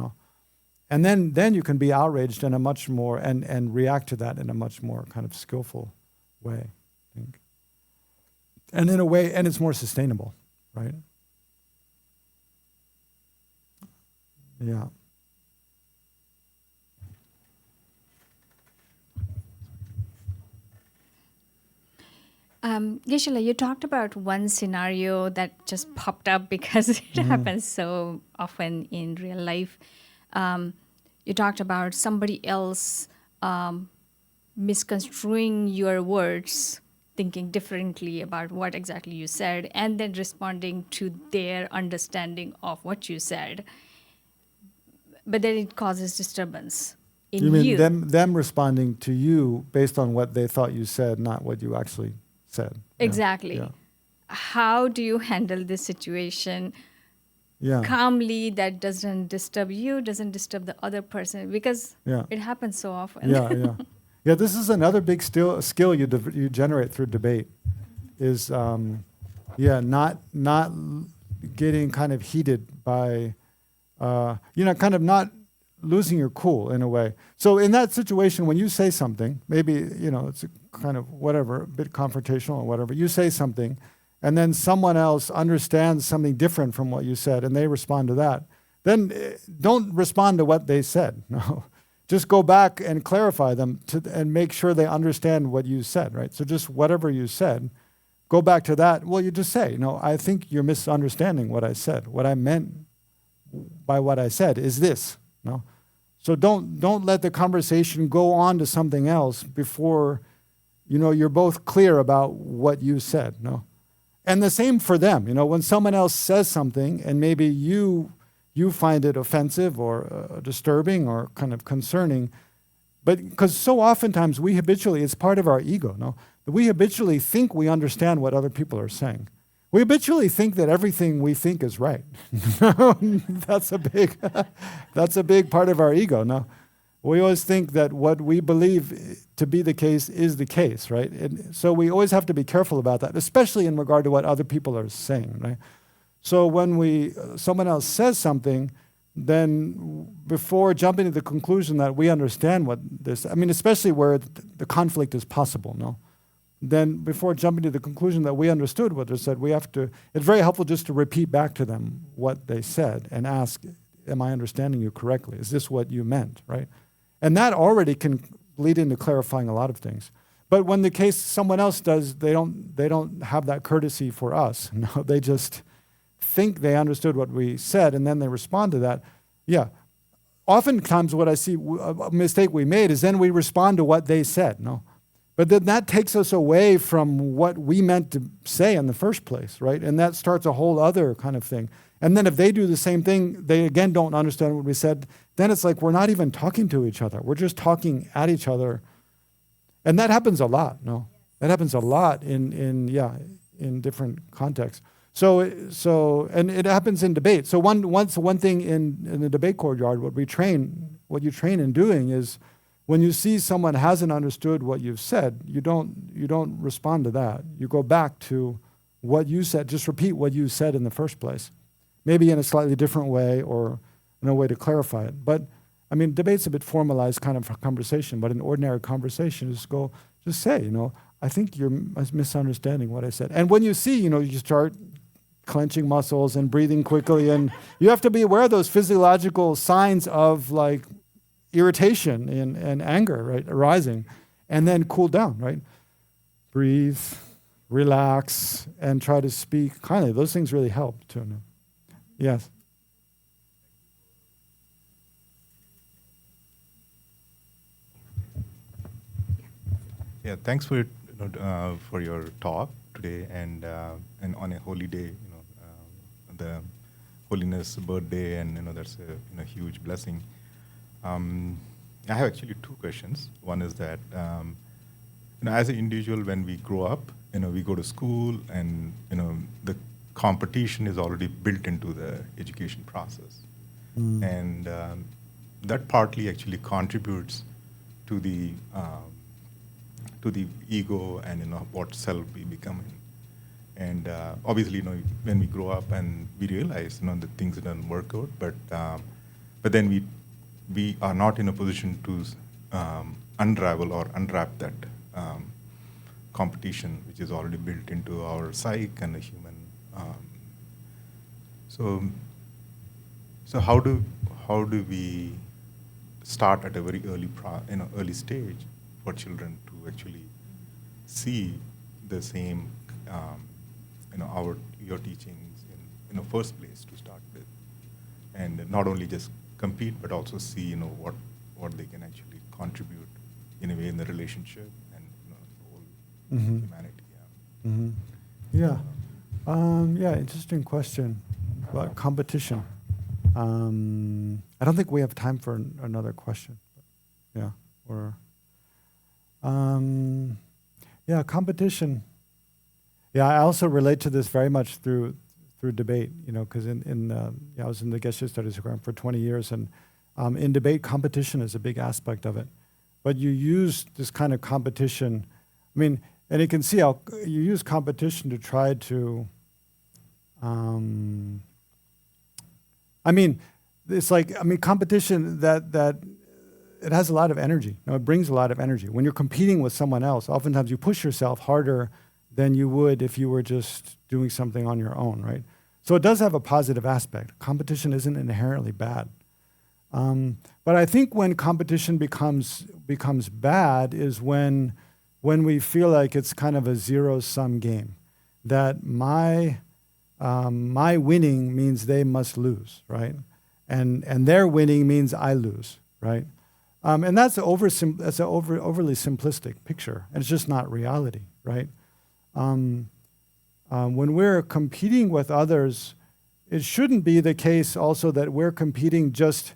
And then you can be outraged in a much more, and react to that in a much more kind of skillful way, I think. And in a way, and it's more sustainable, right? Yeah. Geshe, you talked about one scenario that just popped up because it happens so often in real life. You talked about somebody else misconstruing your words thinking differently about what exactly you said, and then responding to their understanding of what you said. But then it causes disturbance in You mean you. them responding to you based on what they thought you said, not what you actually said. Yeah. Exactly. Yeah. How do you handle this situation Yeah. calmly that doesn't disturb you, doesn't disturb the other person? Because Yeah. it happens so often. Yeah. Yeah. This is another big skill you generate through debate. Is not getting kind of heated by, kind of not losing your cool in a way. So in that situation, when you say something, maybe, it's a kind of whatever, a bit confrontational or whatever, you say something, and then someone else understands something different from what you said, and they respond to that, then don't respond to what they said. No. Just go back and clarify them and make sure they understand what you said, right? So just whatever you said, go back to that. Well, you just say, I think you're misunderstanding what I said. What I meant by what I said is this. No. So don't let the conversation go on to something else before, you're both clear about what you said. No. And the same for them. When someone else says something and maybe you find it offensive or disturbing or kind of concerning, but because so oftentimes it's part of our ego, no? We habitually think we understand what other people are saying. We habitually think that everything we think is right. That's a big part of our ego, no? We always think that what we believe to be the case is the case, right? And so we always have to be careful about that, especially in regard to what other people are saying, right? So when someone else says something, then before jumping to the conclusion that we understand especially where the conflict is possible, no? Then before jumping to the conclusion that we understood what they said, it's very helpful just to repeat back to them what they said and ask, am I understanding you correctly? Is this what you meant, right? And that already can lead into clarifying a lot of things. But when the case someone else does, they don't have that courtesy for us. No, they just think they understood what we said and then they respond to that. Yeah. Oftentimes what I see, a mistake we made is then we respond to what they said, no? But then that takes us away from what we meant to say in the first place, right? And that starts a whole other kind of thing. And then if they do the same thing, they again don't understand what we said, then it's like we're not even talking to each other. We're just talking at each other. And that happens a lot, no? That happens a lot in different contexts. So and it happens in debate. So one thing in the debate courtyard, what you train in doing is when you see someone hasn't understood what you've said, you don't respond to that. You go back to what you said, just repeat what you said in the first place. Maybe in a slightly different way or in a way to clarify it. But debate's a bit formalized kind of conversation, but in ordinary conversation, just say, I think you're misunderstanding what I said. And when you see, you start clenching muscles and breathing quickly, and you have to be aware of those physiological signs of like irritation and anger, right, arising, and then cool down, right? Breathe, relax, and try to speak kindly. Those things really help too. No? Yes. Yeah, thanks for your talk today, and on a holy day, the Holiness birthday, and that's a huge blessing. I have actually two questions. One is that as an individual, when we grow up, we go to school, and the competition is already built into the education process, and that partly actually contributes to the ego and what self we become in. And obviously, when we grow up and we realize that things don't work out, but then we are not in a position to unravel or unwrap that competition, which is already built into our psyche and the human. So how do we start at a very early stage for children to actually see the same your teachings in the first place to start with, and not only just compete but also see what they can actually contribute in a way in the relationship and the whole humanity. Yeah. Yeah, interesting question about competition. I don't think we have time for another question. Yeah, or yeah, competition. Yeah, I also relate to this very much through debate. Because I was in the Geshe Studies program for 20 years, and in debate, competition is a big aspect of it. But you use this kind of competition. I mean, and you can see how you use competition to try to. It's like competition that it has a lot of energy. It brings a lot of energy. When you're competing with someone else, oftentimes you push yourself harder than you would if you were just doing something on your own, right? So it does have a positive aspect. Competition isn't inherently bad. But I think when competition becomes bad is when we feel like it's kind of a zero-sum game, that my winning means they must lose, right? And their winning means I lose, right? And that's overly simplistic picture, and it's just not reality, right? When we're competing with others, it shouldn't be the case also that we're competing just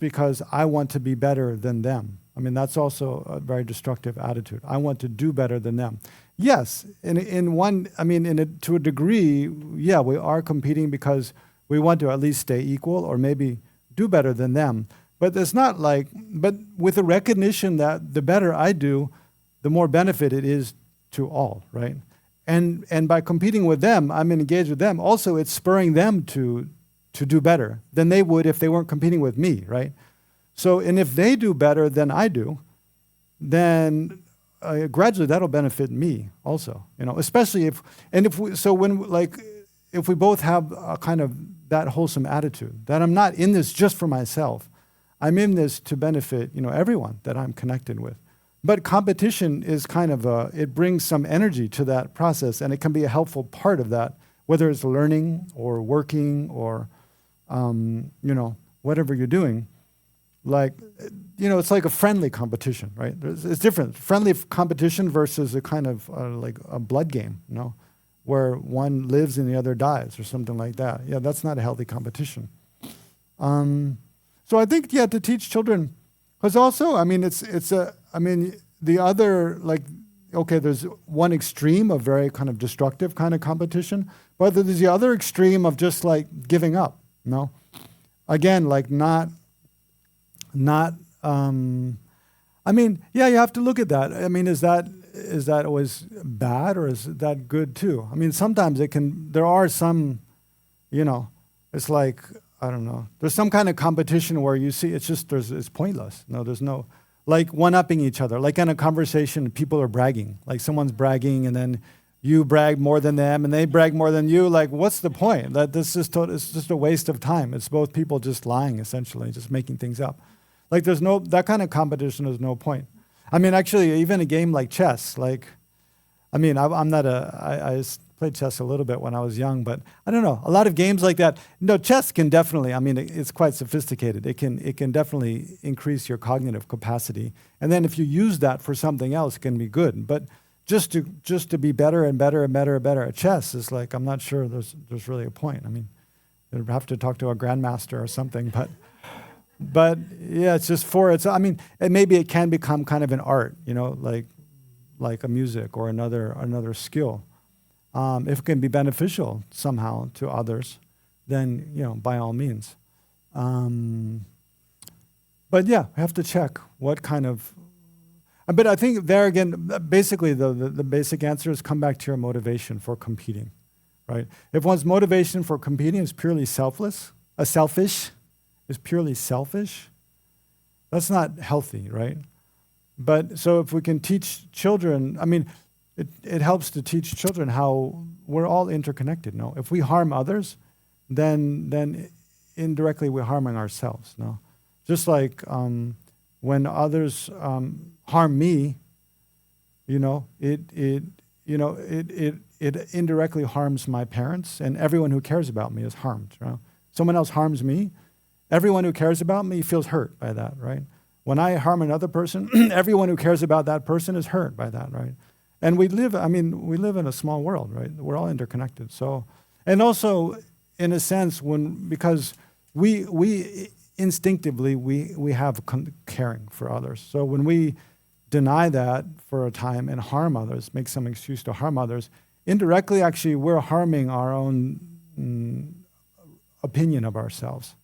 because I want to be better than them. That's also a very destructive attitude. I want to do better than them. Yes, to a degree, yeah, we are competing because we want to at least stay equal or maybe do better than them. But it's not but with the recognition that the better I do, the more benefit it is to all, right? And by competing with them, I'm engaged with them. Also, it's spurring them to do better than they would if they weren't competing with me, right? So, and if they do better than I do, then gradually that'll benefit me also, especially if we both have a kind of that wholesome attitude, that I'm not in this just for myself. I'm in this to benefit, everyone that I'm connected with. But competition is kind of it brings some energy to that process, and it can be a helpful part of that, whether it's learning or working or, whatever you're doing. It's like a friendly competition, right? It's different. Friendly competition versus a kind of like a blood game, where one lives and the other dies or something like that. Yeah, that's not a healthy competition. So I think, to teach children, because also, the other, there's one extreme of very kind of destructive kind of competition, but there's the other extreme of just giving up, Again, you have to look at that. Is that always bad or is that good too? Sometimes there are some, it's I don't know. There's some kind of competition where you see it's pointless. There's no, one-upping each other. Like in a conversation, people are bragging. Someone's bragging and then you brag more than them and they brag more than you. What's the point? It's just a waste of time. It's both people just lying, essentially, just making things up. There's no, that kind of competition is no point. Actually, even a game like chess, I'm not I played chess a little bit when I was young, but I don't know. A lot of games like that, chess can definitely, it's quite sophisticated. It can definitely increase your cognitive capacity. And then if you use that for something else, it can be good. But just to be better and better and better and better at chess is I'm not sure there's really a point. You'd have to talk to a grandmaster or something, but yeah, it's just and maybe it can become kind of an art, like a music or another skill. If it can be beneficial somehow to others, then, by all means. But yeah, I have to check what kind of, but I think there again, basically the basic answer is come back to your motivation for competing, right? If one's motivation for competing is purely selfish, is purely selfish, that's not healthy, right? But so if we can teach children, it helps to teach children how we're all interconnected. If we harm others, then indirectly we're harming ourselves. Just like when others harm me, it indirectly harms my parents, and everyone who cares about me is harmed. Someone else harms me, everyone who cares about me feels hurt by that, right? When I harm another person, everyone who cares about that person is hurt by that, right? And we live in a small world, right? We're all interconnected. So, and also, in a sense, because we instinctively, we have caring for others. So when we deny that for a time and harm others, make some excuse to harm others, indirectly, actually, we're harming our own opinion of ourselves,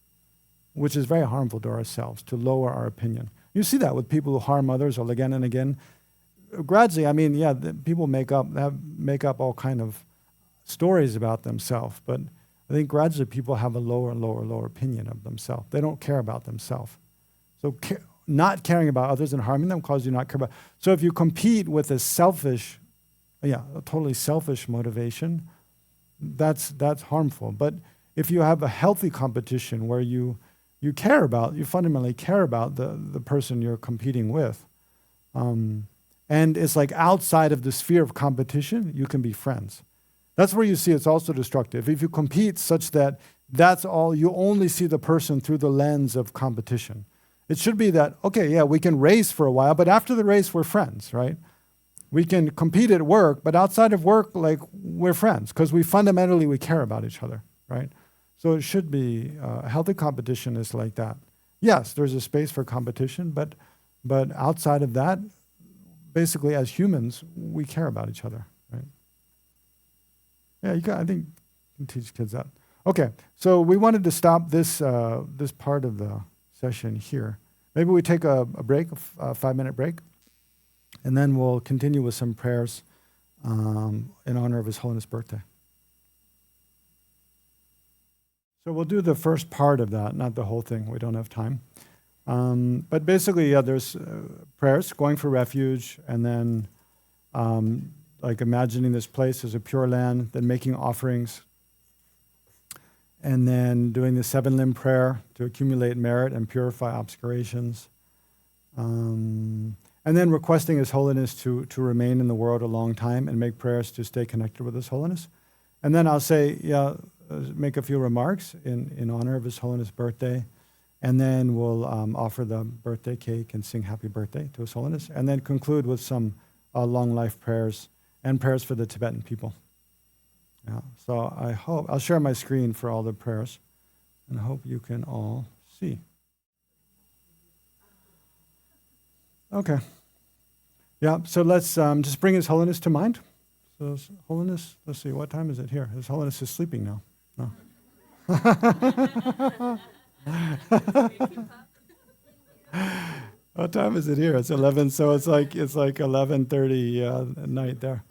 which is very harmful to ourselves, to lower our opinion. You see that with people who harm others again and again. Gradually, people make up all kind of stories about themselves, but I think gradually people have a lower and lower opinion of themselves. They don't care about themselves. So not caring about others and harming them causes you not care about. So if you compete with a totally selfish motivation, that's harmful. But if you have a healthy competition where you fundamentally care about the person you're competing with, and it's like outside of the sphere of competition, you can be friends. That's where you see it's also destructive. If you compete such that that's all, you only see the person through the lens of competition. It should be that, we can race for a while, but after the race, we're friends, right? We can compete at work, but outside of work, like, we're friends because we fundamentally care about each other, right? So it should be, healthy competition is like that. Yes, there's a space for competition, but outside of that, basically as humans, we care about each other, right? Yeah, I think you can teach kids that. Okay, so we wanted to stop this part of the session here. Maybe we take a break, a 5-minute break, and then we'll continue with some prayers in honor of His Holiness' birthday. So we'll do the first part of that, not the whole thing. We don't have time. But basically, there's prayers, going for refuge, and then like imagining this place as a pure land, then making offerings, and then doing the 7-limb prayer to accumulate merit and purify obscurations, and then requesting His Holiness to remain in the world a long time and make prayers to stay connected with His Holiness. And then I'll say, make a few remarks in honor of His Holiness' birthday, and then we'll offer the birthday cake and sing happy birthday to His Holiness, and then conclude with some long life prayers and prayers for the Tibetan people. Yeah, so I hope, I'll share my screen for all the prayers, and I hope you can all see. Okay. Yeah, so let's just bring His Holiness to mind. So His Holiness, let's see, what time is it here? His Holiness is sleeping now. No. What time is it here? It's 11, so it's like 11:30 at night there.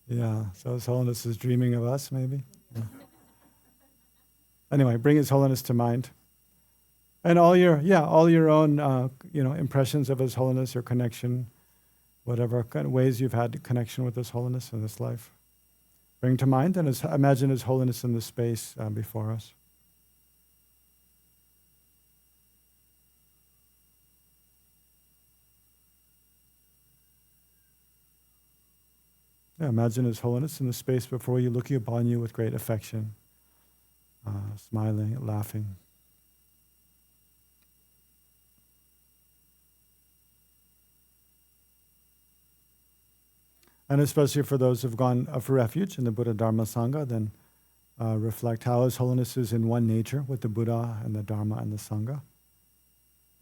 Yeah, so His Holiness is dreaming of us, maybe. Yeah. Anyway, bring His Holiness to mind, and all your own impressions of His Holiness, your connection, whatever kind of ways you've had connection with His Holiness in this life. Bring to mind and imagine His Holiness in the space before us. Yeah, imagine His Holiness in the space before you, looking upon you with great affection, smiling, laughing. And especially for those who've gone for refuge in the Buddha Dharma Sangha, then reflect how His Holiness is in one nature with the Buddha and the Dharma and the Sangha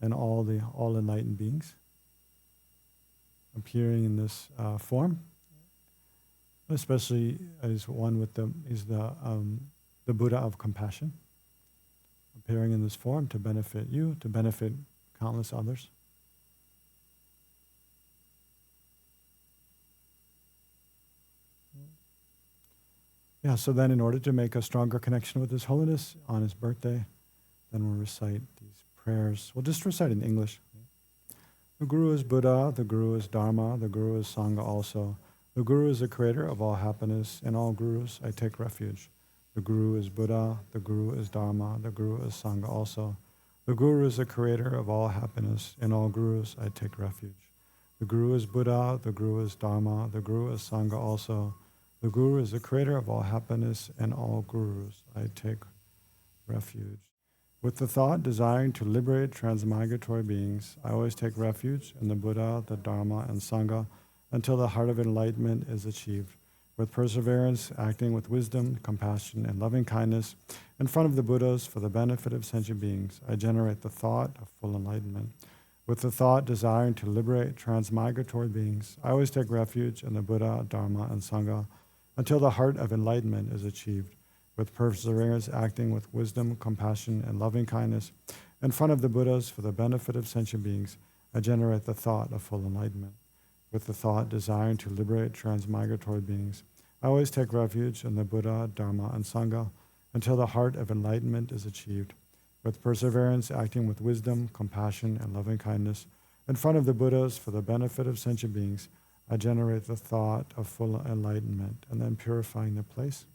and all enlightened beings appearing in this form. Especially as one with the Buddha of compassion, appearing in this form to benefit you, to benefit countless others. Yeah, so then in order to make a stronger connection with His Holiness on His birthday, then we'll recite these prayers. We'll just recite in English. The Guru is Buddha, the Guru is Dharma, the Guru is Sangha also. The Guru is the creator of all happiness. In all Gurus, I take refuge. The Guru is Buddha, the Guru is Dharma, the Guru is Sangha also. The Guru is the creator of all happiness. In all Gurus, I take refuge. The Guru is Buddha, the Guru is Dharma, the Guru is Sangha also. The Guru is the creator of all happiness. In all Gurus, I take refuge. With the thought desiring to liberate transmigratory beings, I always take refuge in the Buddha, the Dharma, and Sangha, until the heart of enlightenment is achieved. With perseverance, acting with wisdom, compassion, and loving kindness, in front of the Buddhas for the benefit of sentient beings, I generate the thought of full enlightenment. With the thought desiring to liberate transmigratory beings, I always take refuge in the Buddha, Dharma, and Sangha until the heart of enlightenment is achieved. With perseverance, acting with wisdom, compassion, and loving kindness, in front of the Buddhas for the benefit of sentient beings, I generate the thought of full enlightenment. With the thought desiring to liberate transmigratory beings, I always take refuge in the Buddha, Dharma, and Sangha until the heart of enlightenment is achieved. With perseverance, acting with wisdom, compassion, and loving kindness, in front of the Buddhas for the benefit of sentient beings, I generate the thought of full enlightenment and then purifying the place.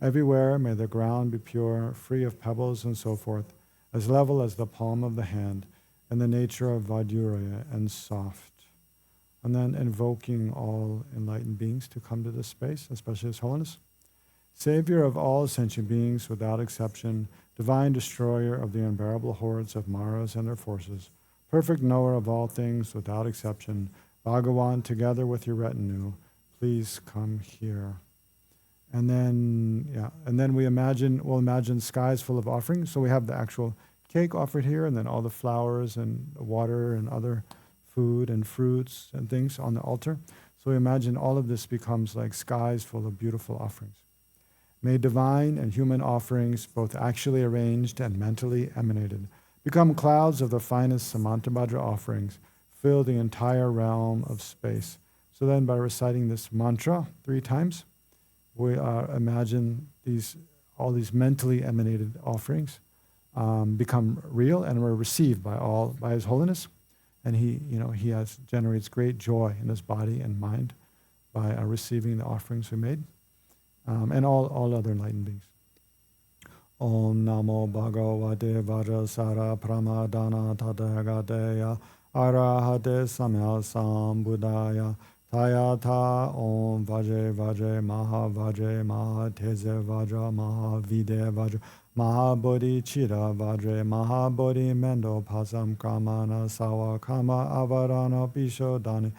Everywhere may the ground be pure, free of pebbles and so forth, as level as the palm of the hand, and the nature of Vajraya and soft. And then invoking all enlightened beings to come to this space, especially His Holiness. Savior of all sentient beings without exception, divine destroyer of the unbearable hordes of Maras and their forces, perfect knower of all things without exception, Bhagawan, together with your retinue, please come here. And then we'll imagine skies full of offerings. So we have the actual cake offered here, and then all the flowers and water and other food and fruits and things on the altar. So we imagine all of this becomes like skies full of beautiful offerings. May divine and human offerings, both actually arranged and mentally emanated, become clouds of the finest Samantabhadra offerings, fill the entire realm of space. So then by reciting this mantra 3 times, we imagine all these mentally emanated offerings become real and were received by His Holiness. And he generates great joy in his body and mind by receiving the offerings we made, and all other enlightened beings. Om Namo Bhagavate Vajrasara Pramadana Tathagateya Arahate Samya Sambuddhaya Tayata Om Vajre Vajre Maha Vajre Maha Teze Vajra Maha Vide Vajra Mahabodhi Chira Vajre Mahabodhi Mendo Pasam Kramana Sawa Kama Avarana Pishodani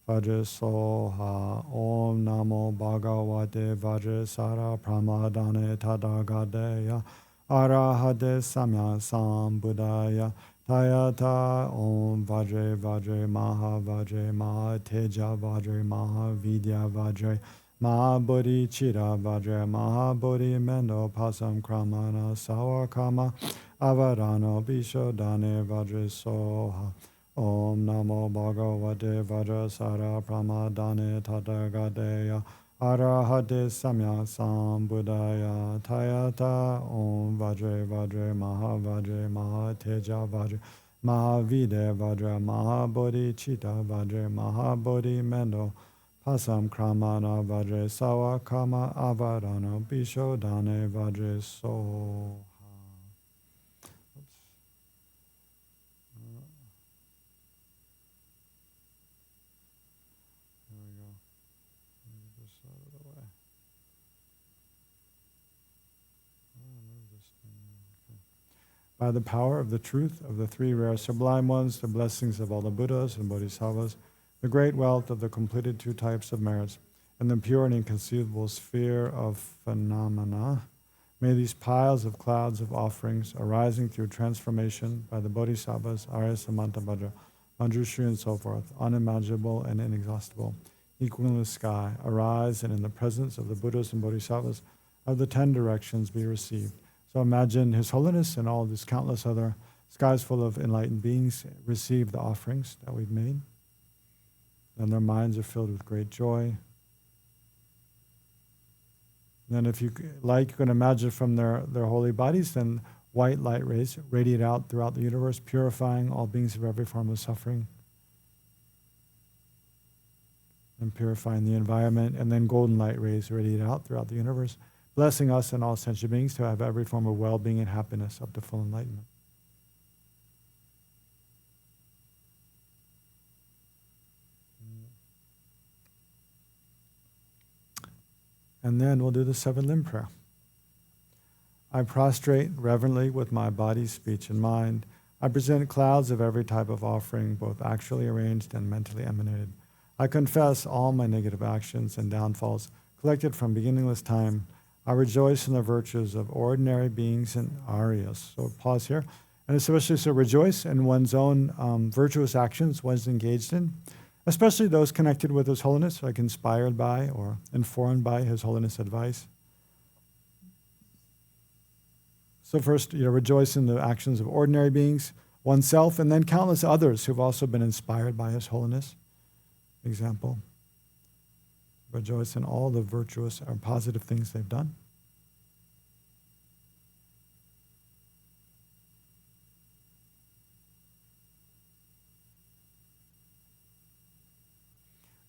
Vajra Soha Om Namo Bhagavate Vajra Sara Pramadane Tathagateya Arahate Samya Sambuddhaya Tayata Om Vajre Vajre Maha Vajre Maha Teja Vajre Maha Vidya Vajre Mahabodhi Chira Vajra Mahabodhi Mendo Pasam Kramana Sawa Kama Avarano Bishodane Vajra Soha Om Namo Bhagavate Vajra Sara Pramadane Tathagateya Arahate Samya Sambuddhaya Tayata Om Vajre Vajre Maha Vajre Maha Teja Vajre Mahavide Vajra Mahabodhi Chita Vajre Mahabodhi Mendo Pasam Kramana Vajre Sawa Kama Avarano Bishodane Vajre Soha. There we go. Move this out of the way. Move this thing. Okay. By the power of the truth of the 3 rare sublime ones, the blessings of all the Buddhas and Bodhisattvas, the great wealth of the completed 2 types of merits, and the pure and inconceivable sphere of phenomena, may these piles of clouds of offerings arising through transformation by the Bodhisattvas, Arya Samantabhadra, Manjushri and so forth, unimaginable and inexhaustible, equal in the sky, arise and in the presence of the Buddhas and Bodhisattvas of the 10 directions be received. So imagine His Holiness and all these countless other skies full of enlightened beings receive the offerings that we've made. And their minds are filled with great joy. Then if you like, you can imagine from their holy bodies, then white light rays radiate out throughout the universe, purifying all beings of every form of suffering. And purifying the environment, and then golden light rays radiate out throughout the universe, blessing us and all sentient beings to have every form of well-being and happiness up to full enlightenment. And then we'll do the 7-limb prayer. I prostrate reverently with my body, speech, and mind. I present clouds of every type of offering, both actually arranged and mentally emanated. I confess all my negative actions and downfalls collected from beginningless time. I rejoice in the virtues of ordinary beings and Aryas. So pause here. And especially so rejoice in one's own virtuous actions one's engaged in, especially those connected with His Holiness, like inspired by or informed by His Holiness advice. So first, rejoice in the actions of ordinary beings, oneself, and then countless others who've also been inspired by His Holiness. Example, rejoice in all the virtuous or positive things they've done.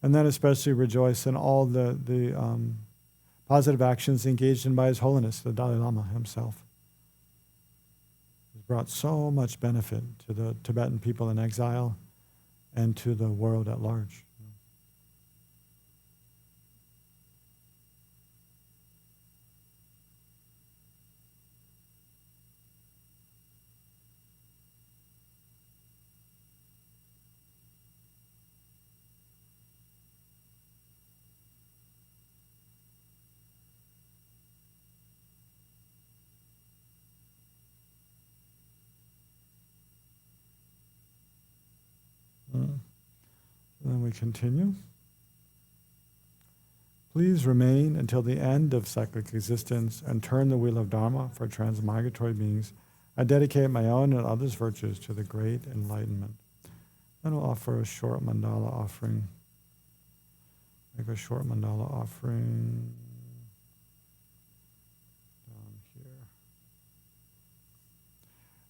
And then especially rejoice in all the positive actions engaged in by His Holiness, the Dalai Lama himself. He's brought so much benefit to the Tibetan people in exile and to the world at large. Then we continue. Please remain until the end of cyclic existence and turn the wheel of Dharma for transmigratory beings. I dedicate my own and others' virtues to the great enlightenment. Then we'll offer a short mandala offering. Make a short mandala offering down here.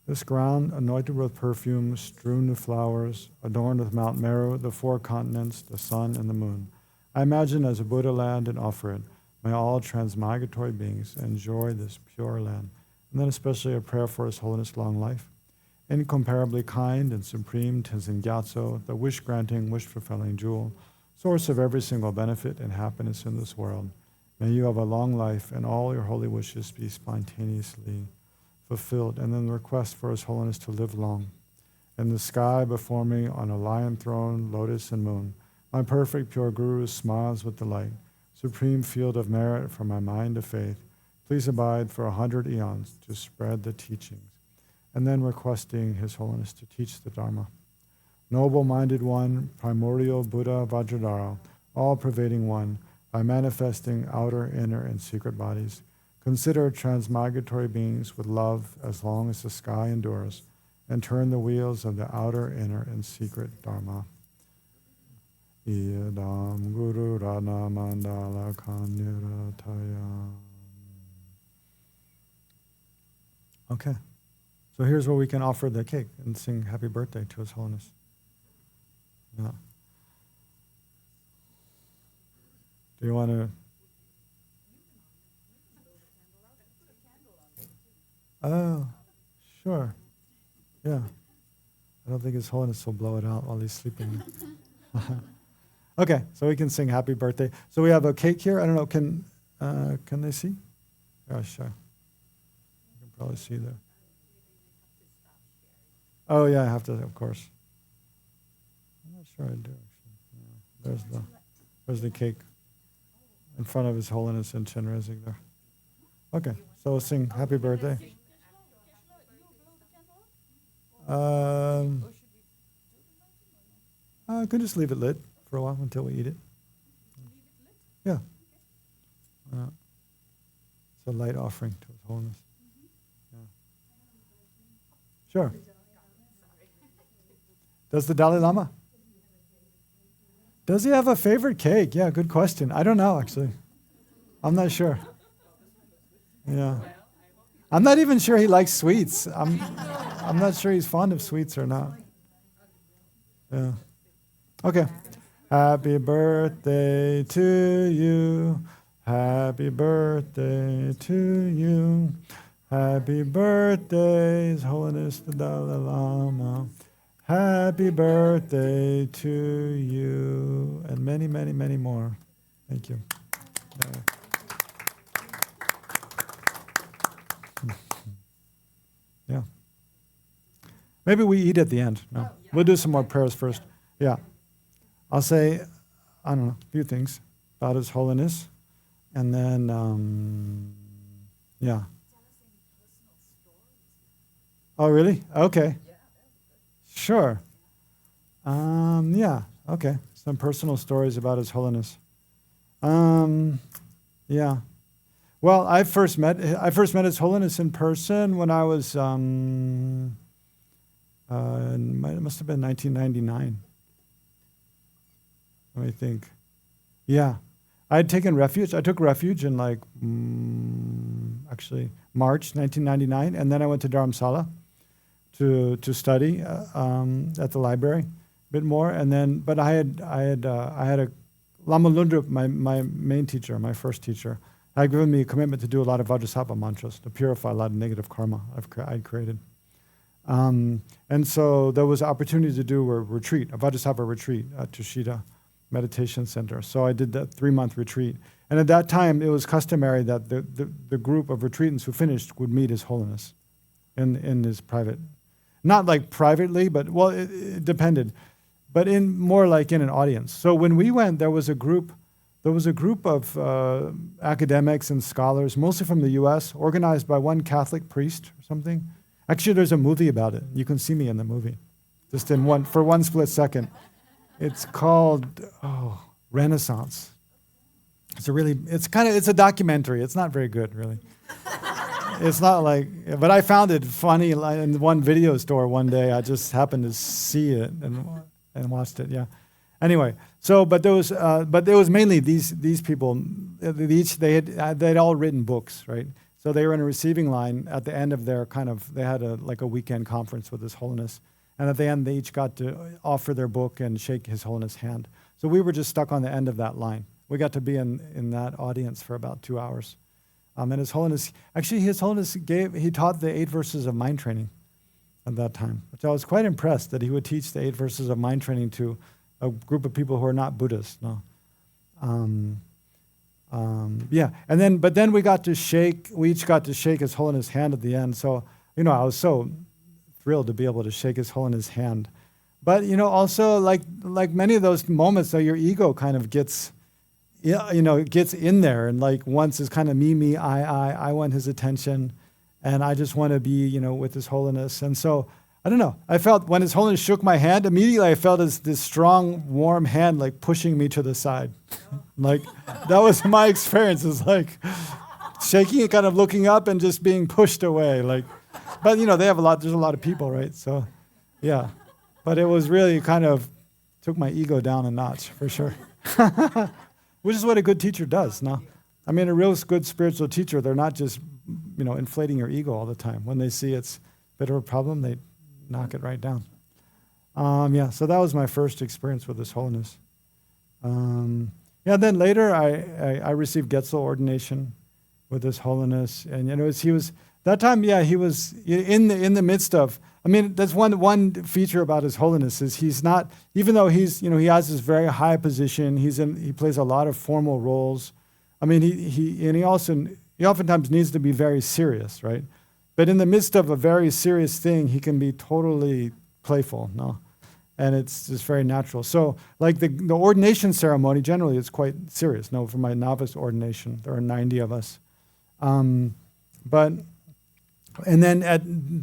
This ground, anointed with perfume, strewn with flowers, adorned with Mount Meru, the 4 continents, the sun, and the moon. I imagine as a Buddha land and offer it. May all transmigratory beings enjoy this pure land. And then especially a prayer for His Holiness' long life. Incomparably kind and supreme Tenzin Legtsok, the wish-granting, wish-fulfilling jewel, source of every single benefit and happiness in this world. May you have a long life and all your holy wishes be spontaneously fulfilled. And then the request for His Holiness to live long. In the sky before me on a lion throne, lotus and moon, my perfect pure Guru smiles with delight. Supreme field of merit for my mind of faith, please abide for 100 eons to spread the teachings. And then requesting His Holiness to teach the Dharma. Noble-minded one, primordial Buddha Vajradhara, all-pervading one, by manifesting outer, inner, and secret bodies, consider transmigratory beings with love as long as the sky endures, and turn the wheels of the outer, inner, and secret Dharma. Iyadam Guru Rana Mandala Kanyarataya. Okay, so here's where we can offer the cake and sing happy birthday to His Holiness. Yeah. Do you want to? Oh, sure. Yeah. I don't think His Holiness will blow it out while he's sleeping. Okay, so we can sing happy birthday. So we have a cake here. I don't know, can they see? Yeah, sure. You can probably see there. Oh yeah, I have to, of course. I'm not sure I do actually. Yeah. There's the cake in front of His Holiness in Chenrezig there. Okay, so we'll sing happy birthday. I could just leave it lit for a while until we eat it. Yeah. It's a light offering to His Holiness. Yeah. Sure. Does the Dalai Lama? Does he have a favorite cake? Yeah, good question. I don't know, actually. I'm not sure. Yeah. I'm not even sure he likes sweets. I'm not sure he's fond of sweets or not. Yeah. Okay. Happy birthday to you. Happy birthday to you. Happy birthday, His Holiness the Dalai Lama. Happy birthday to you. And many, many, many more. Thank you. Yeah. Maybe we eat at the end. No. We'll do some more prayers first. Yeah. I'll say, I don't know, a few things about His Holiness. And then, yeah. Oh, really? Okay. Sure. Yeah, okay. Some personal stories about His Holiness. Yeah. Well, I first met His Holiness in person when I was, it must have been 1999. Let me think. Yeah. I had taken refuge. I took refuge in actually March 1999, and then I went to Dharamsala to study at the library a bit more, and then but I had a Lama Lundrup, my main teacher, my first teacher, had given me a commitment to do a lot of Vajrasattva mantras to purify a lot of negative karma I'd created. And so there was an opportunity to do a retreat, a Vajrasattva retreat at Tushita Meditation Center. So I did that 3-month retreat. And at that time, it was customary that the group of retreatants who finished would meet His Holiness in his private, not like privately, but, well, it depended, but in more like in an audience. So when we went, there was a group of academics and scholars, mostly from the US, organized by one Catholic priest or something. Actually, there's a movie about it. You can see me in the movie, just for one split second. It's called Renaissance. It's a documentary. It's not very good, really. It's not like, but I found it funny in one video store one day. I just happened to see it and watched it. Yeah. Anyway, but it was mainly these people. They'd all written books, right? So they were in a receiving line at the end of their they had a weekend conference with His Holiness. And at the end, they each got to offer their book and shake His Holiness' hand. So we were just stuck on the end of that line. We got to be in that audience for about 2 hours. And His Holiness he taught the 8 verses of mind training at that time, which I was quite impressed that he would teach the 8 verses of mind training to a group of people who are not Buddhists. No. Yeah, but then we each got to shake His Holiness' hand at the end. So, I was so thrilled to be able to shake His Holiness' hand. But, also like many of those moments, though, your ego kind of gets in there, and once is kind of me, I want His attention, and I just want to be, with His Holiness. And so, I don't know, I felt when His Holiness shook my hand, immediately I felt this strong, warm hand pushing me to the side. That was my experience, is shaking it, kind of looking up and just being pushed away, But there's a lot of people, right? So, yeah. But it was really took my ego down a notch, for sure. Which is what a good teacher does, no? I mean, a real good spiritual teacher, they're not just, inflating your ego all the time. When they see it's a bit of a problem, they knock it right down. Yeah, so that was my first experience with His Holiness. Then later I received Getzel ordination with His Holiness. And, he was... That time, he was in the midst of. I mean, that's one feature about His Holiness is he's not, even though he has this very high position. He plays a lot of formal roles. I mean, he oftentimes needs to be very serious, right? But in the midst of a very serious thing, he can be totally playful, no, and it's just very natural. So, the ordination ceremony generally is quite serious. No, for my novice ordination, there are 90 of us, And then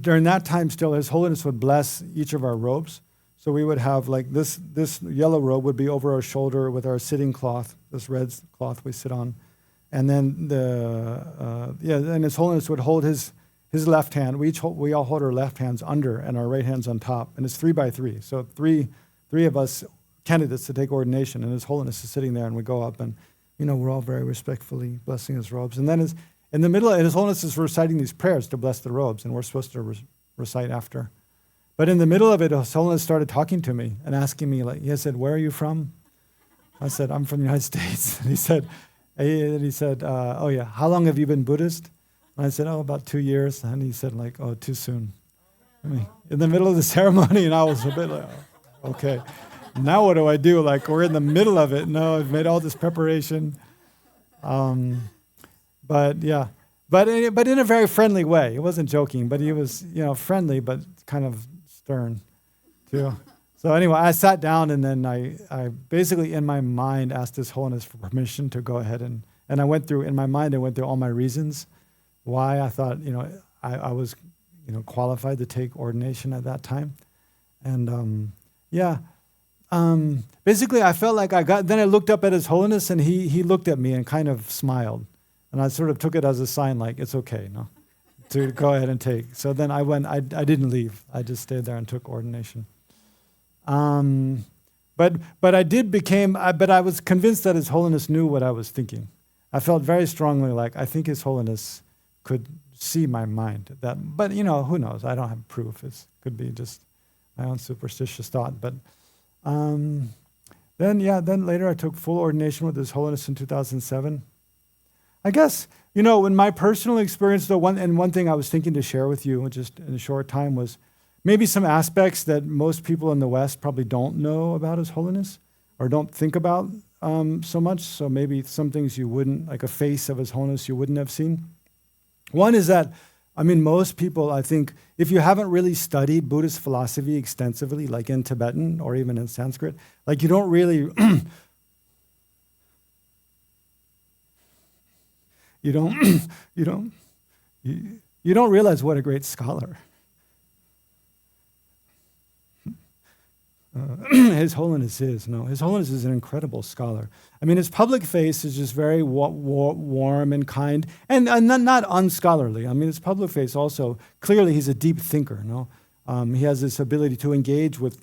during that time still, His Holiness would bless each of our robes. So we would have this yellow robe would be over our shoulder with our sitting cloth, this red cloth we sit on. And then and His Holiness would hold his left hand. We all hold our left hands under and our right hands on top. And it's 3 by 3. So three of us candidates to take ordination. And His Holiness is sitting there, and we go up and, we're all very respectfully blessing his robes. And then in the middle, His Holiness is reciting these prayers to bless the robes, and we're supposed to recite after. But in the middle of it, His Holiness started talking to me and asking me, he said, "Where are you from?" I said, "I'm from the United States." And he said, "Oh yeah, how long have you been Buddhist?" And I said, "Oh, about 2 years." And he said, "Oh, too soon." I mean, in the middle of the ceremony, and I was a bit okay, now what do I do? We're in the middle of it. No, I've made all this preparation. But in a very friendly way. He wasn't joking, but he was, friendly, but kind of stern, too. So anyway, I sat down and then I basically in my mind asked His Holiness for permission to go ahead and I went through, in my mind, I went through all my reasons why I thought, I was, qualified to take ordination at that time. And basically I felt like then I looked up at His Holiness and he looked at me and kind of smiled. And I sort of took it as a sign like, it's okay, to go ahead and take. So then I went, I didn't leave. I just stayed there and took ordination. But I was convinced that His Holiness knew what I was thinking. I felt very strongly like, I think His Holiness could see my mind. But who knows? I don't have proof. It could be just my own superstitious thought. But then later I took full ordination with His Holiness in 2007. I guess, in my personal experience, though, one thing I was thinking to share with you just in a short time was maybe some aspects that most people in the West probably don't know about His Holiness or don't think about so much. So maybe some things you wouldn't, like a face of His Holiness you wouldn't have seen. One is that, most people, I think, if you haven't really studied Buddhist philosophy extensively, like in Tibetan or even in Sanskrit, like you don't really... You don't realize what a great scholar His Holiness is. No, His Holiness is an incredible scholar. His public face is just very warm and kind, and not unscholarly. His public face also, clearly he's a deep thinker. No, he has this ability to engage with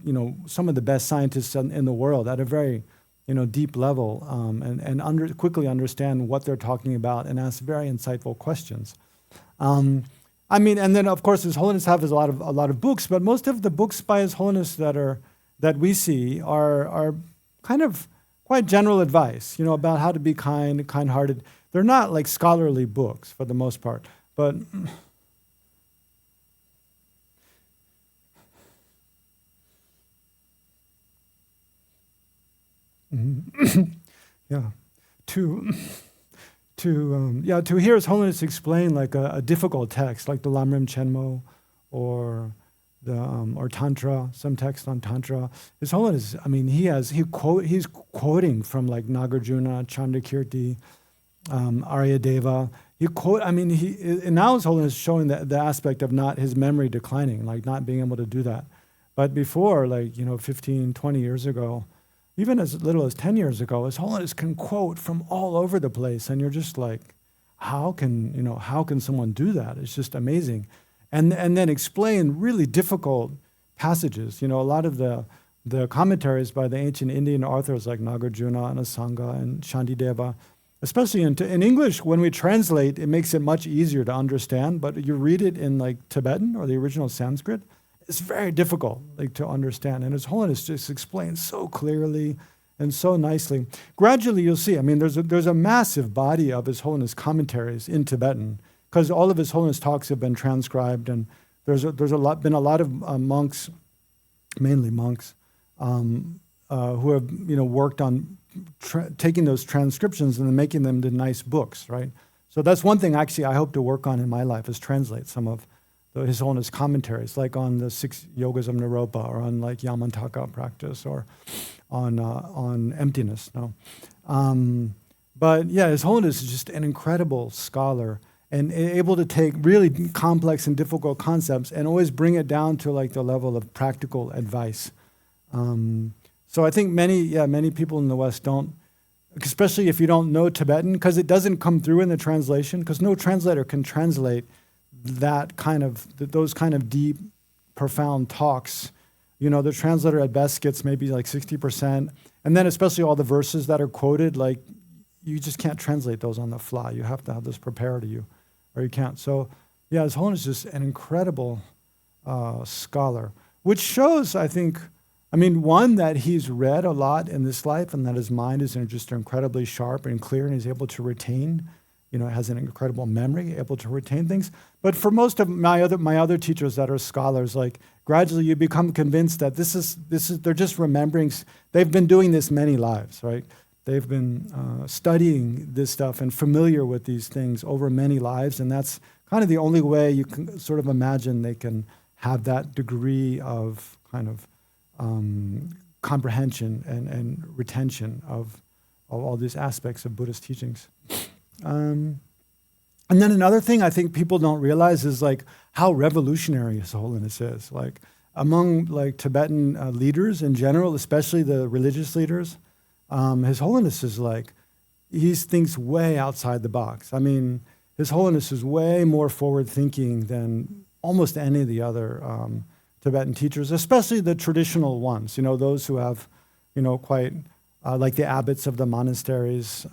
some of the best scientists in the world at a very deep level, and quickly understand what they're talking about and ask very insightful questions. And then of course His Holiness has a lot of books, but most of the books by His Holiness that we see are kind of quite general advice, about how to be kind-hearted. They're not like scholarly books for the most part, but to hear His Holiness explain like a difficult text, like the Lamrim Chenmo, or Tantra, some text on Tantra. His Holiness, he's quoting from like Nagarjuna, Chandrakirti, Aryadeva. And now His Holiness is showing the aspect of not his memory declining, like not being able to do that. But before, 15, 20 years ago, even as little as 10 years ago, His Holiness can quote from all over the place, and you're just like, how can someone do that? It's just amazing. And then explain really difficult passages. A lot of the commentaries by the ancient Indian authors like Nagarjuna and Asanga and Shantideva, especially in English, when we translate, it makes it much easier to understand, but you read it in like Tibetan or the original Sanskrit, it's very difficult to understand. And His Holiness just explains so clearly and so nicely. Gradually, you'll see, there's a massive body of His Holiness commentaries in Tibetan, because all of His Holiness talks have been transcribed, and there's been a lot of monks, mainly monks, who have worked on taking those transcriptions and then making them into nice books, right? So that's one thing actually I hope to work on in my life, is translate some of His Holiness commentaries, like on the 6 yogas of Naropa, or on like Yamantaka practice, or on emptiness. No, but yeah, His Holiness is just an incredible scholar, and able to take really complex and difficult concepts and always bring it down to like the level of practical advice. So I think many people in the West don't, especially if you don't know Tibetan, because it doesn't come through in the translation, because no translator can translate those kind of deep, profound talks. The translator at best gets maybe like 60%, and then especially all the verses that are quoted, like you just can't translate those on the fly. You have to have this prepared to you, or you can't. So yeah, His Holiness is just an incredible scholar, which shows, I think, one, that he's read a lot in this life, and that his mind is just incredibly sharp and clear, and he's able to retain, has an incredible memory, able to retain things. But for most of my other teachers that are scholars, like gradually you become convinced that this is they're just remembering. They've been doing this many lives, right? They've been studying this stuff and familiar with these things over many lives, and that's kind of the only way you can sort of imagine they can have that degree of kind of comprehension and retention of all these aspects of Buddhist teachings. And then another thing I think people don't realize is like how revolutionary His Holiness is. Like among like Tibetan leaders in general, especially the religious leaders, His Holiness is like, he thinks way outside the box. I mean, His Holiness is way more forward thinking than almost any of the other Tibetan teachers, especially the traditional ones, you know, those who have, you know, quite like the abbots of the monasteries,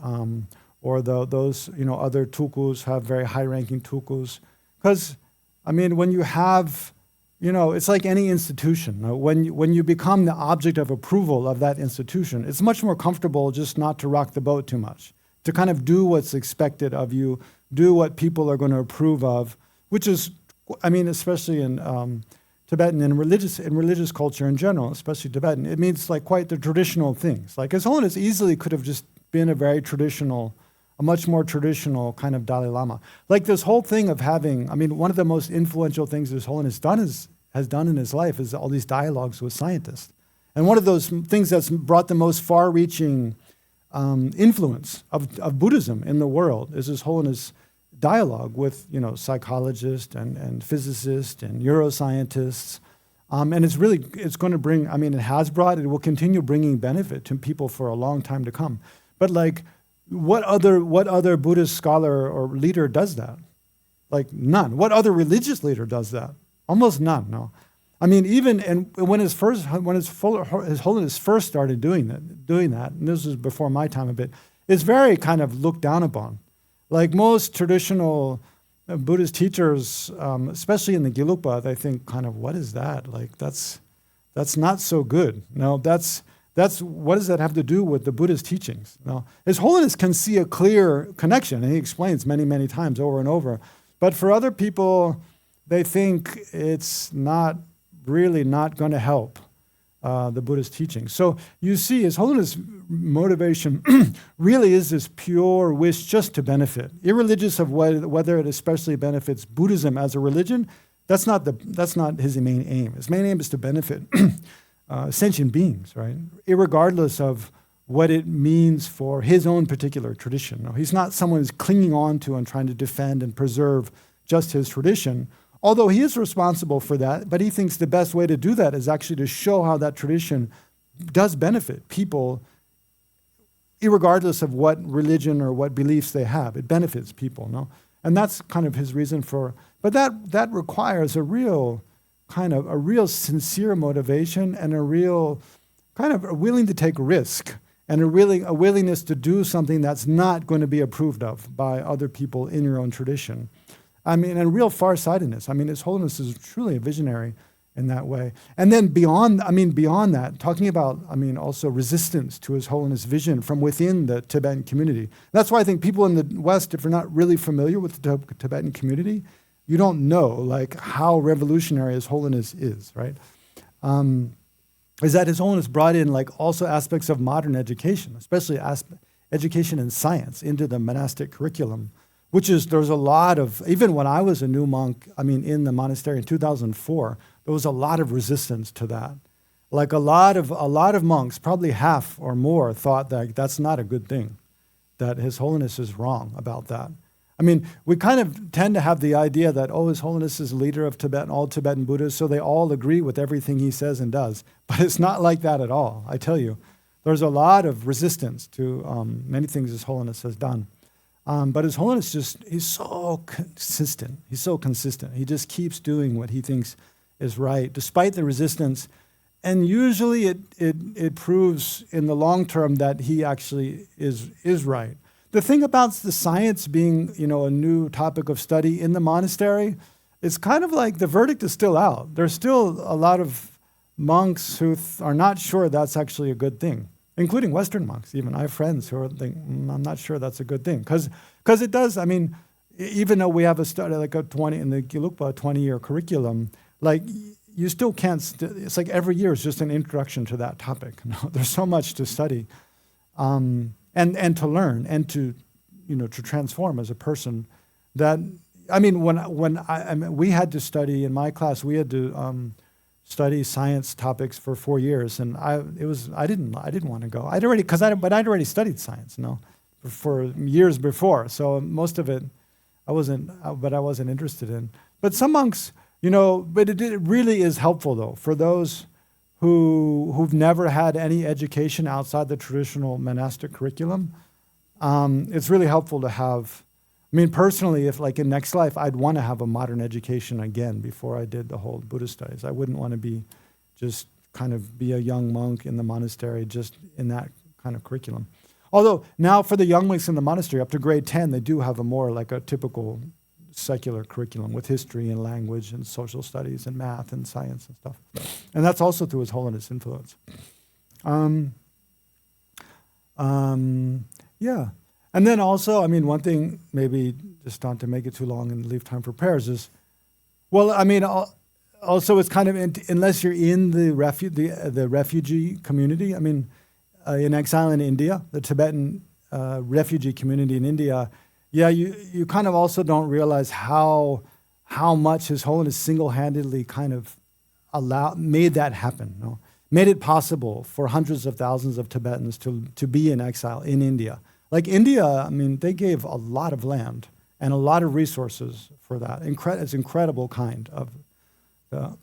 or those, you know, other tulkus have very high-ranking tulkus. Because, I mean, when you have, you know, it's like any institution. When you become the object of approval of that institution, it's much more comfortable just not to rock the boat too much, to kind of do what's expected of you, do what people are going to approve of, which is, I mean, especially in Tibetan and religious culture in general, especially Tibetan, it means like quite the traditional things. Like His Holiness easily could have just been a much more traditional kind of Dalai Lama. Like this whole thing of having, I mean, one of the most influential things His Holiness has done in his life is all these dialogues with scientists. And one of those things that's brought the most far-reaching influence of Buddhism in the world is His Holiness dialogue with, you know, psychologists and physicists and neuroscientists. And it's going to bring, I mean, it has brought, it will continue bringing benefit to people for a long time to come. But like, what other Buddhist scholar or leader does that? Like none. What other religious leader does that? Almost none, no. I mean, even when His Holiness first started doing that, and this was before my time a bit, it's very kind of looked down upon. Like most traditional Buddhist teachers, especially in the Gelugpa, they think kind of, what is that? Like that's not so good. No, that's what does that have to do with the Buddhist teachings? No, His Holiness can see a clear connection, and he explains many, many times over and over. But for other people, they think it's not going to help the Buddhist teaching. So you see, His Holiness' motivation really is this pure wish just to benefit, irreligious of whether it especially benefits Buddhism as a religion. That's not his main aim. His main aim is to benefit sentient beings, right? Irregardless of what it means for his own particular tradition. No, he's not someone who's clinging on to and trying to defend and preserve just his tradition, although he is responsible for that, but he thinks the best way to do that is actually to show how that tradition does benefit people, irregardless of what religion or what beliefs they have. It benefits people, no? And that's kind of his reason for, but that requires a real sincere motivation and a real kind of willing to take risk and a willingness to do something that's not going to be approved of by other people in your own tradition. I mean, and real farsightedness. I mean, His Holiness is truly a visionary in that way. And then beyond that, talking about, I mean, also resistance to His Holiness' vision from within the Tibetan community. That's why I think people in the West, if you're not really familiar with the Tibetan community, you don't know like how revolutionary His Holiness is, right? Is that His Holiness brought in like also aspects of modern education, especially education in science into the monastic curriculum, which is, there's a lot of, even when I was a new monk, I mean, in the monastery in 2004, there was a lot of resistance to that. Like a lot of monks, probably half or more, thought that that's not a good thing, that His Holiness is wrong about that. I mean, we kind of tend to have the idea that, oh, His Holiness is leader of Tibet, all Tibetan Buddhists, so they all agree with everything he says and does. But it's not like that at all, I tell you. There's a lot of resistance to many things His Holiness has done. But His Holiness he's so consistent. He's so consistent. He just keeps doing what he thinks is right, despite the resistance. And usually it proves in the long term that he actually is right. The thing about the science being, you know, a new topic of study in the monastery, it's kind of like the verdict is still out. There's still a lot of monks who are not sure that's actually a good thing, including Western monks even. I have friends who are thinking, I'm not sure that's a good thing. Because it does, I mean, even though we have a study like in the Gelugpa 20-year curriculum, like you still can't, it's like every year is just an introduction to that topic. No, there's so much to study. And to learn and to transform as a person. That, I mean, when we had to study in my class, we had to study science topics for 4 years, and I didn't want to go. I'd already studied science, for years before. So most of it, I wasn't interested in. But some monks, but it really is helpful though for those who've never had any education outside the traditional monastic curriculum. It's really helpful to have. I mean, personally, if like in next life, I'd want to have a modern education again before I did the whole Buddhist studies. I wouldn't want to be a young monk in the monastery just in that kind of curriculum. Although now for the young monks in the monastery, up to grade 10, they do have a more like a typical secular curriculum with history and language and social studies and math and science and stuff. And that's also through His Holiness influence. Yeah. And then also, I mean, one thing, maybe just not to make it too long and leave time for prayers is, well, I mean, also it's kind of, unless you're in the refugee community, I mean, in exile in India, the Tibetan refugee community in India, yeah, you kind of also don't realize how much His Holiness single-handedly kind of made that happen, made it possible for hundreds of thousands of Tibetans to be in exile in India. Like India, I mean, they gave a lot of land and a lot of resources for that. It's incredible kind of the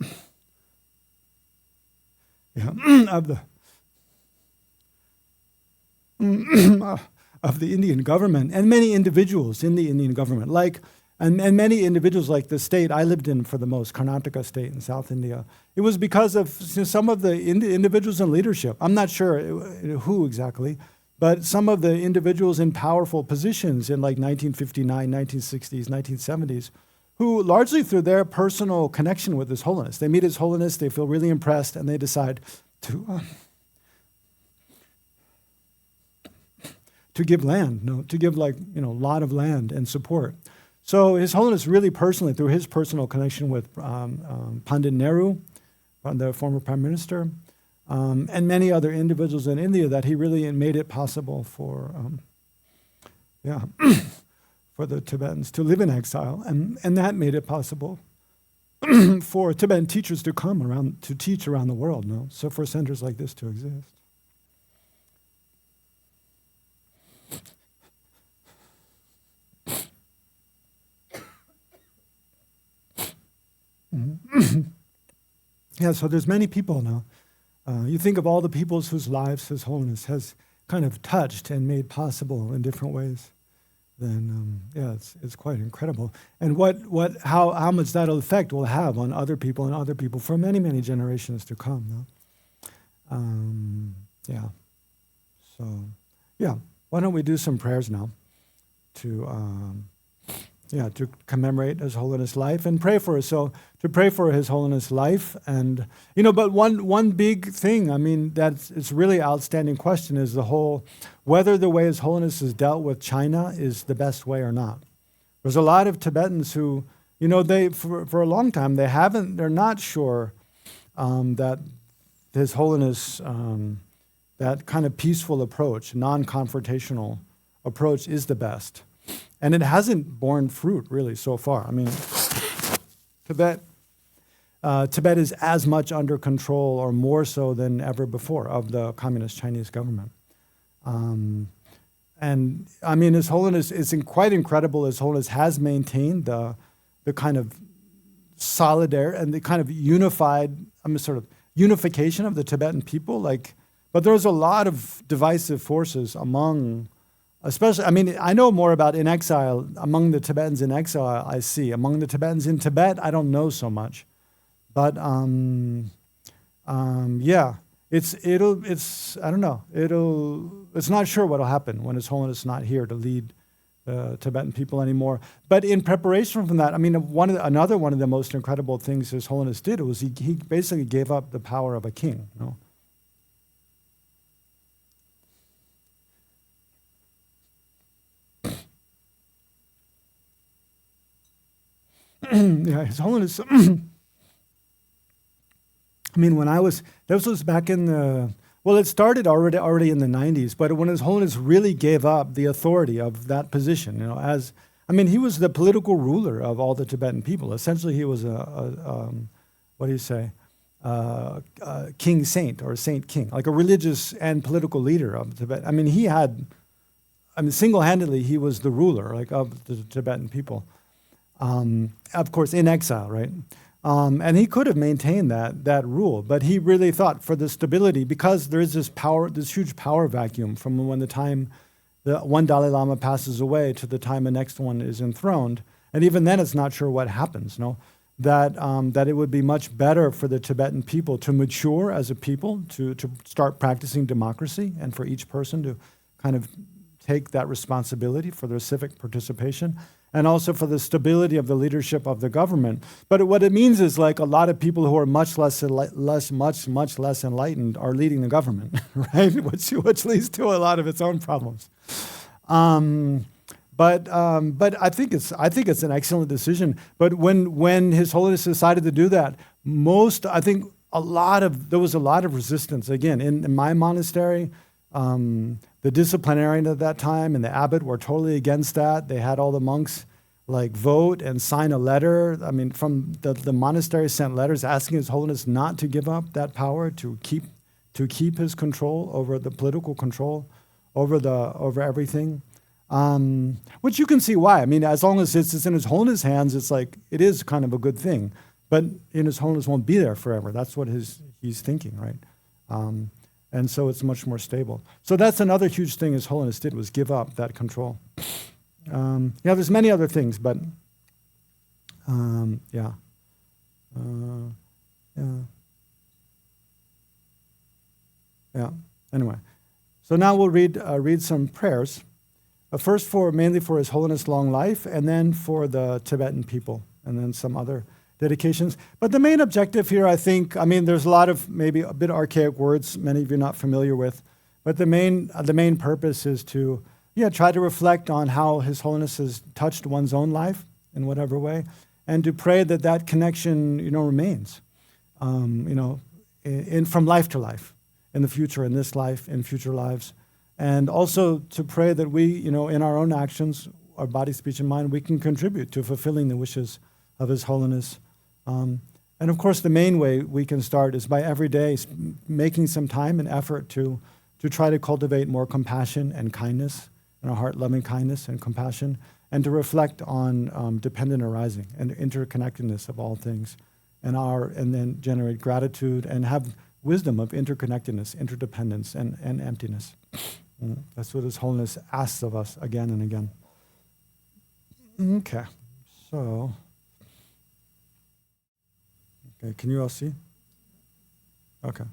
of the Indian government and many individuals in the Indian government, and many individuals like the state I lived in for the most, Karnataka state in South India. It was because of some of the individuals in leadership. I'm not sure who exactly, but some of the individuals in powerful positions in like 1959, 1960s, 1970s, who largely through their personal connection with His Holiness, they meet His Holiness, they feel really impressed, and they decide to give land, to give a lot of land and support. So His Holiness really personally, through his personal connection with Pandit Nehru, the former Prime Minister, and many other individuals in India, that he really made it possible for for the Tibetans to live in exile, and that made it possible for Tibetan teachers to come around to teach around the world. So for centers like this to exist. Yeah, so there's many people now. You think of all the peoples whose lives His Holiness has kind of touched and made possible in different ways. Then, it's quite incredible. And how much that effect will have on other people and other people for many, many generations to come. Yeah. So, yeah. Why don't we do some prayers now to commemorate His Holiness' life and pray for us. So to pray for His Holiness' life, and but one big thing, I mean, it's really outstanding question is the whole whether the way His Holiness has dealt with China is the best way or not. There's a lot of Tibetans who, they for a long time they're not sure that His Holiness that kind of peaceful approach, non-confrontational approach is the best. And it hasn't borne fruit, really, so far. I mean, Tibet is as much under control, or more so than ever before, of the Communist Chinese government. And I mean, His Holiness, it's quite incredible. His Holiness has maintained the kind of solidarity and the kind of unification of the Tibetan people. But there's a lot of divisive forces among. Especially, I mean, I know more about in exile, among the Tibetans in exile, I see. Among the Tibetans in Tibet, I don't know so much. But, I don't know. It's not sure what'll happen when His Holiness is not here to lead the Tibetan people anymore. But in preparation from that, I mean, another one of the most incredible things His Holiness did was he basically gave up the power of a king, Yeah, His Holiness. I mean, this was back in it started already in the 90s, but when His Holiness really gave up the authority of that position, he was the political ruler of all the Tibetan people. Essentially, he was king saint or saint king, like a religious and political leader of Tibet. I mean, single-handedly, he was the ruler, like, of the Tibetan people. Of course, in exile, right? And he could have maintained that rule, but he really thought for the stability, because there is this huge power vacuum from when the time the one Dalai Lama passes away to the time the next one is enthroned, and even then it's not sure what happens, no? That it would be much better for the Tibetan people to mature as a people, to start practicing democracy, and for each person to kind of take that responsibility for their civic participation, and also for the stability of the leadership of the government. But what it means is, like, a lot of people who are much less enlightened are leading the government, right? Which leads to a lot of its own problems. But I think it's an excellent decision. But when His Holiness decided to do that, there was a lot of resistance. Again, in my monastery, the disciplinarian at that time and the abbot were totally against that. They had all the monks vote and sign a letter. I mean, from the monastery sent letters asking His Holiness not to give up that power, to keep his control over the political control over everything. Which you can see why. I mean, as long as it's in His Holiness' hands, it's like, it is kind of a good thing. But His Holiness won't be there forever. That's what he's thinking, right? And so it's much more stable. So that's another huge thing His Holiness did, was give up that control. There's many other things, but Anyway, so now we'll read some prayers. First, mainly for His Holiness' long life, and then for the Tibetan people, and then some other dedications. But the main objective here, I think, there's a lot of maybe a bit archaic words many of you are not familiar with, but the main purpose is to try to reflect on how His Holiness has touched one's own life in whatever way, and to pray that connection remains, from life to life, in the future, in this life, in future lives. And also to pray that we, in our own actions, our body, speech, and mind, we can contribute to fulfilling the wishes of His Holiness. And of course, the main way we can start is by every day making some time and effort to try to cultivate more compassion and kindness, in our heart, loving kindness and compassion, and to reflect on dependent arising and interconnectedness of all things, and then generate gratitude and have wisdom of interconnectedness, interdependence, and emptiness. That's what His Holiness asks of us again and again. Okay, so, can you all see? Okay.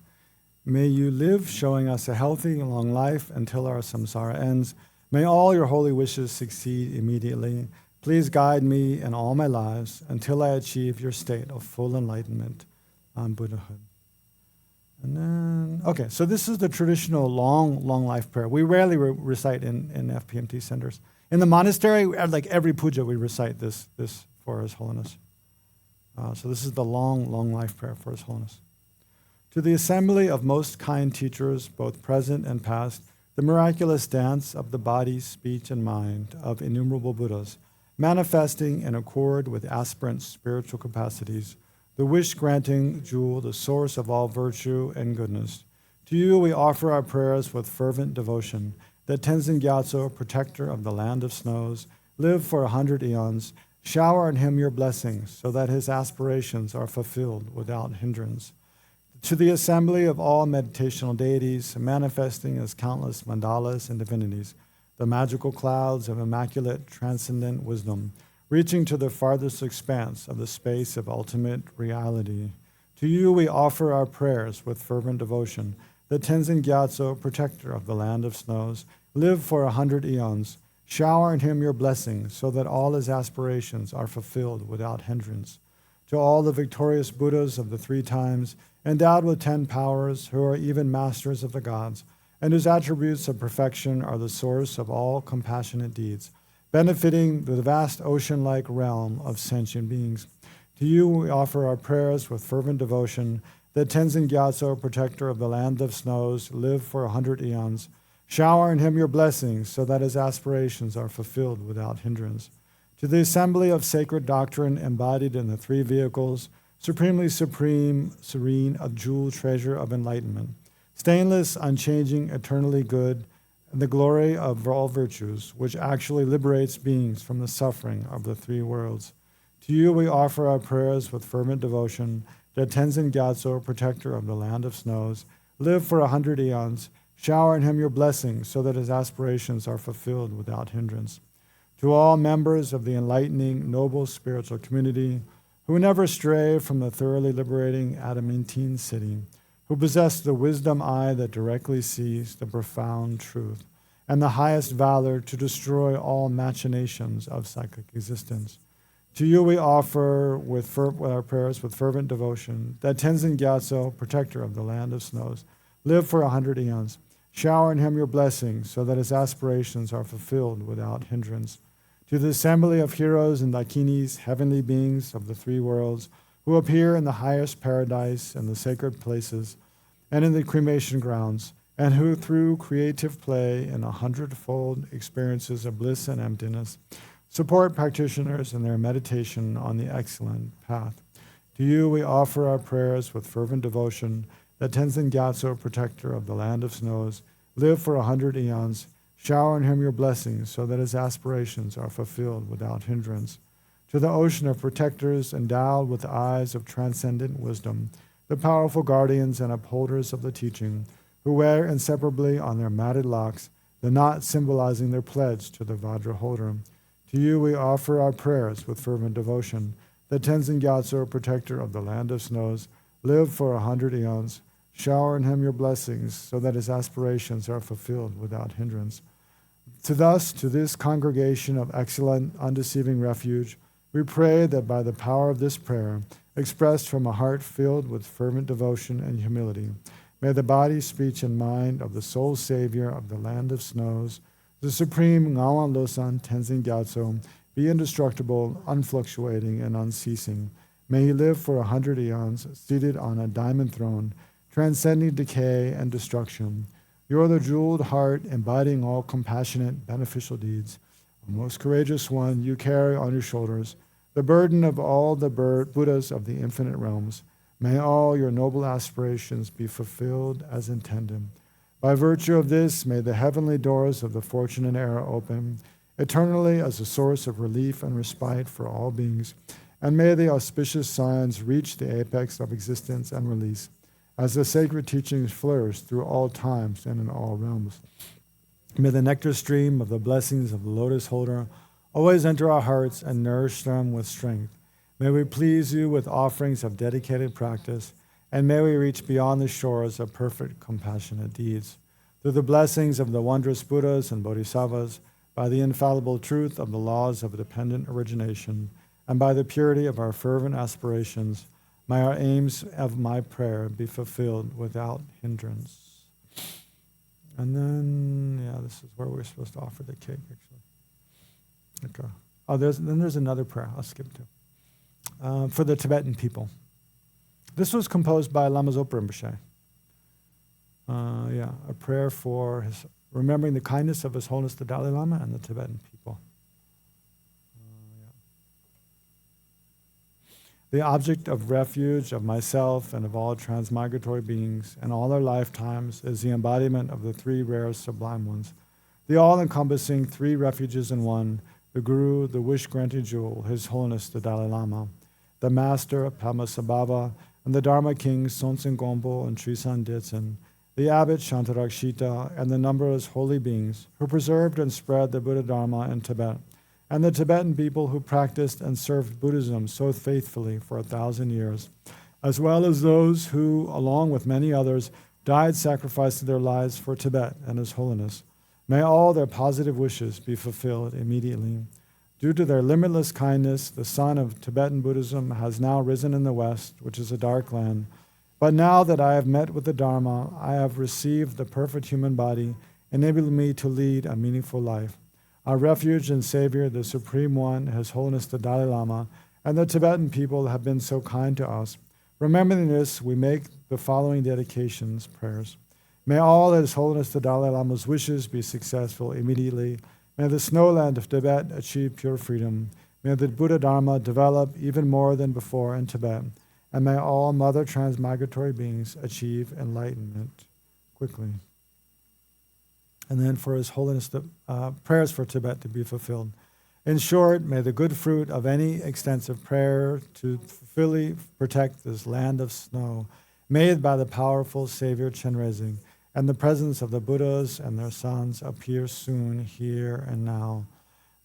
May you live, showing us a healthy and long life until our samsara ends. May all your holy wishes succeed immediately. Please guide me in all my lives until I achieve your state of full enlightenment on Buddhahood. And then, so this is the traditional long life prayer. We rarely recite in FPMT centers. In the monastery, like every puja, we recite this for His Holiness. So this is the long life prayer for His Holiness. To the assembly of most kind teachers, both present and past, the miraculous dance of the body, speech, and mind of innumerable Buddhas, manifesting in accord with aspirants' spiritual capacities, the wish-granting jewel, the source of all virtue and goodness. To you we offer our prayers with fervent devotion, that Tenzin Gyatso, protector of the land of snows, live for 100 eons. Shower on him your blessings, so that his aspirations are fulfilled without hindrance. To the assembly of all meditational deities, manifesting as countless mandalas and divinities, the magical clouds of immaculate transcendent wisdom, reaching to the farthest expanse of the space of ultimate reality. To you we offer our prayers with fervent devotion, that Tenzin Gyatso, protector of the land of snows, live for 100 eons. Shower on him your blessings, so that all his aspirations are fulfilled without hindrance. To all the victorious Buddhas of the 3 times, endowed with 10 powers, who are even masters of the gods, and whose attributes of perfection are the source of all compassionate deeds, benefiting the vast ocean-like realm of sentient beings. To you we offer our prayers with fervent devotion, that Tenzin Gyatso, protector of the land of snows, live for 100 eons. Shower on him your blessings, so that his aspirations are fulfilled without hindrance. To the assembly of sacred doctrine embodied in the 3 vehicles, supremely supreme, serene, a jewel treasure of enlightenment, stainless, unchanging, eternally good, and the glory of all virtues, which actually liberates beings from the suffering of the three worlds. To you we offer our prayers with fervent devotion, that Tenzin Gyatso, protector of the land of snows, live for 100 eons, shower in him your blessings so that his aspirations are fulfilled without hindrance. To all members of the enlightening, noble spiritual community, who never stray from the thoroughly liberating adamantine city, who possess the wisdom eye that directly sees the profound truth, and the highest valor to destroy all machinations of psychic existence. To you we offer with our prayers with fervent devotion, that Tenzin Gyatso, protector of the land of snows, live for 100 eons. Shower in him your blessings so that his aspirations are fulfilled without hindrance. To the assembly of heroes and dakinis, heavenly beings of the three worlds, who appear in the highest paradise and the sacred places and in the cremation grounds, and who through creative play and 100-fold experiences of bliss and emptiness support practitioners in their meditation on the excellent path. To you we offer our prayers with fervent devotion, that Tenzin Gyatso, protector of the land of snows, live for 100 eons. Shower in him your blessings so that his aspirations are fulfilled without hindrance. To the ocean of protectors endowed with eyes of transcendent wisdom, the powerful guardians and upholders of the teaching, who wear inseparably on their matted locks the knot symbolizing their pledge to the Vajra holder. To you we offer our prayers with fervent devotion, that Tenzin Gyatso, protector of the land of snows, live for 100 eons. Shower in him your blessings so that his aspirations are fulfilled without hindrance. To this congregation of excellent, undeceiving refuge, we pray that by the power of this prayer, expressed from a heart filled with fervent devotion and humility, may the body, speech, and mind of the sole Savior of the land of snows, the supreme Ngawan Losan Tenzin Gyatso, be indestructible, unfluctuating, and unceasing. May he live for 100 eons, seated on a diamond throne, transcending decay and destruction. You are the jeweled heart, embodying all compassionate, beneficial deeds. O most courageous one, you carry on your shoulders the burden of all the Buddhas of the infinite realms. May all your noble aspirations be fulfilled as intended. By virtue of this, may the heavenly doors of the fortunate era open, eternally as a source of relief and respite for all beings, and may the auspicious signs reach the apex of existence and release, as the sacred teachings flourish through all times and in all realms. May the nectar stream of the blessings of the lotus holder always enter our hearts and nourish them with strength. May we please you with offerings of dedicated practice, and may we reach beyond the shores of perfect compassionate deeds. Through the blessings of the wondrous Buddhas and Bodhisattvas, by the infallible truth of the laws of dependent origination, and by the purity of our fervent aspirations, may our aims of my prayer be fulfilled without hindrance. And then, this is where we're supposed to offer the cake, actually. Okay. Oh, there's another prayer. I'll skip to. For the Tibetan people. This was composed by Lama Zopa Rinpoche. A prayer for remembering the kindness of His Holiness the Dalai Lama and the Tibetan people. The object of refuge of myself and of all transmigratory beings and all their lifetimes is the embodiment of the three rare sublime ones, the all-encompassing three refuges in one, the Guru, the wish-granting jewel, His Holiness the Dalai Lama, the Master, Padmasambhava, and the Dharma kings, Sonsen Gompo and Trisan Ditsen, the abbot Shantarakshita, and the numberless holy beings who preserved and spread the Buddha Dharma in Tibet, and the Tibetan people who practiced and served Buddhism so faithfully for 1,000 years, as well as those who, along with many others, died sacrificing their lives for Tibet and His Holiness. May all their positive wishes be fulfilled immediately. Due to their limitless kindness, the sun of Tibetan Buddhism has now risen in the West, which is a dark land. But now that I have met with the Dharma, I have received the perfect human body, enabling me to lead a meaningful life. Our refuge and Savior, the Supreme One, His Holiness the Dalai Lama, and the Tibetan people have been so kind to us. Remembering this, we make the following dedications, prayers. May all His Holiness the Dalai Lama's wishes be successful immediately. May the snowland of Tibet achieve pure freedom. May the Buddha Dharma develop even more than before in Tibet. and may all mother transmigratory beings achieve enlightenment quickly. And then for His Holiness, the prayers for Tibet to be fulfilled. In short, may the good fruit of any extensive prayer to fully protect this land of snow, made by the powerful Savior Chenrezig, and the presence of the Buddhas and their sons appear soon, here and now.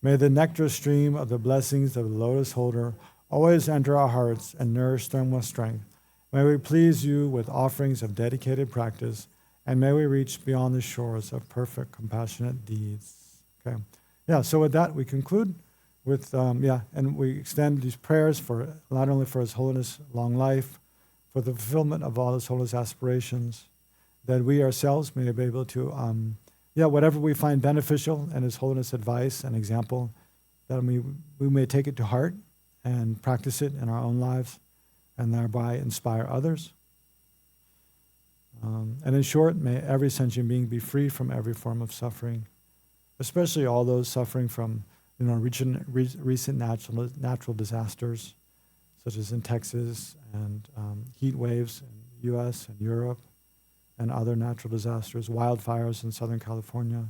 May the nectar stream of the blessings of the lotus holder always enter our hearts and nourish them with strength. May we please you with offerings of dedicated practice, and may we reach beyond the shores of perfect, compassionate deeds. Okay. Yeah, so with that, we conclude with, and we extend these prayers for not only for His Holiness' long life, for the fulfillment of all His Holiness' aspirations, that we ourselves may be able to, whatever we find beneficial in His Holiness' advice and example, that we may take it to heart and practice it in our own lives, and thereby inspire others. And in short, may every sentient being be free from every form of suffering, especially all those suffering from recent natural disasters, such as in Texas, and heat waves in the U.S. and Europe, and other natural disasters, wildfires in Southern California,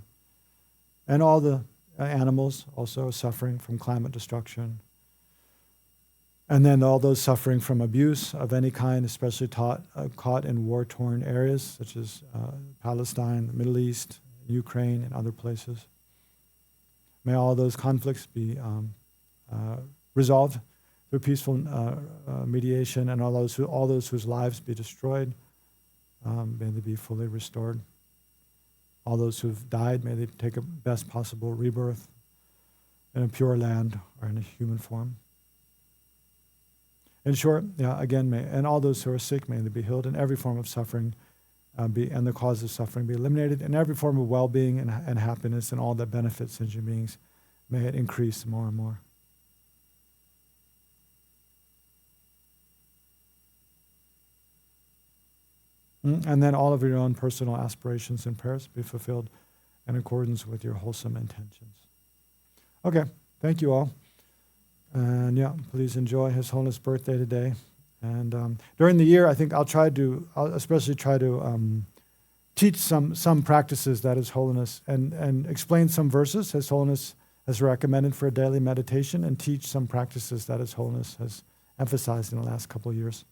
and all the animals also suffering from climate destruction. And then all those suffering from abuse of any kind, especially caught in war-torn areas, such as Palestine, the Middle East, Ukraine, and other places. May all those conflicts be resolved through peaceful mediation, and all those whose lives be destroyed, may they be fully restored. All those who've died, may they take a best possible rebirth in a pure land or in a human form. In short, again, and all those who are sick, may they be healed, and every form of suffering and the cause of suffering be eliminated, and every form of well-being and happiness and all that benefits sentient beings, may it increase more and more. And then all of your own personal aspirations and prayers be fulfilled in accordance with your wholesome intentions. Okay, thank you all. And please enjoy His Holiness' birthday today. And during the year, I think I'll especially try to teach some practices that His Holiness, and explain some verses His Holiness has recommended for a daily meditation, and teach some practices that His Holiness has emphasized in the last couple of years.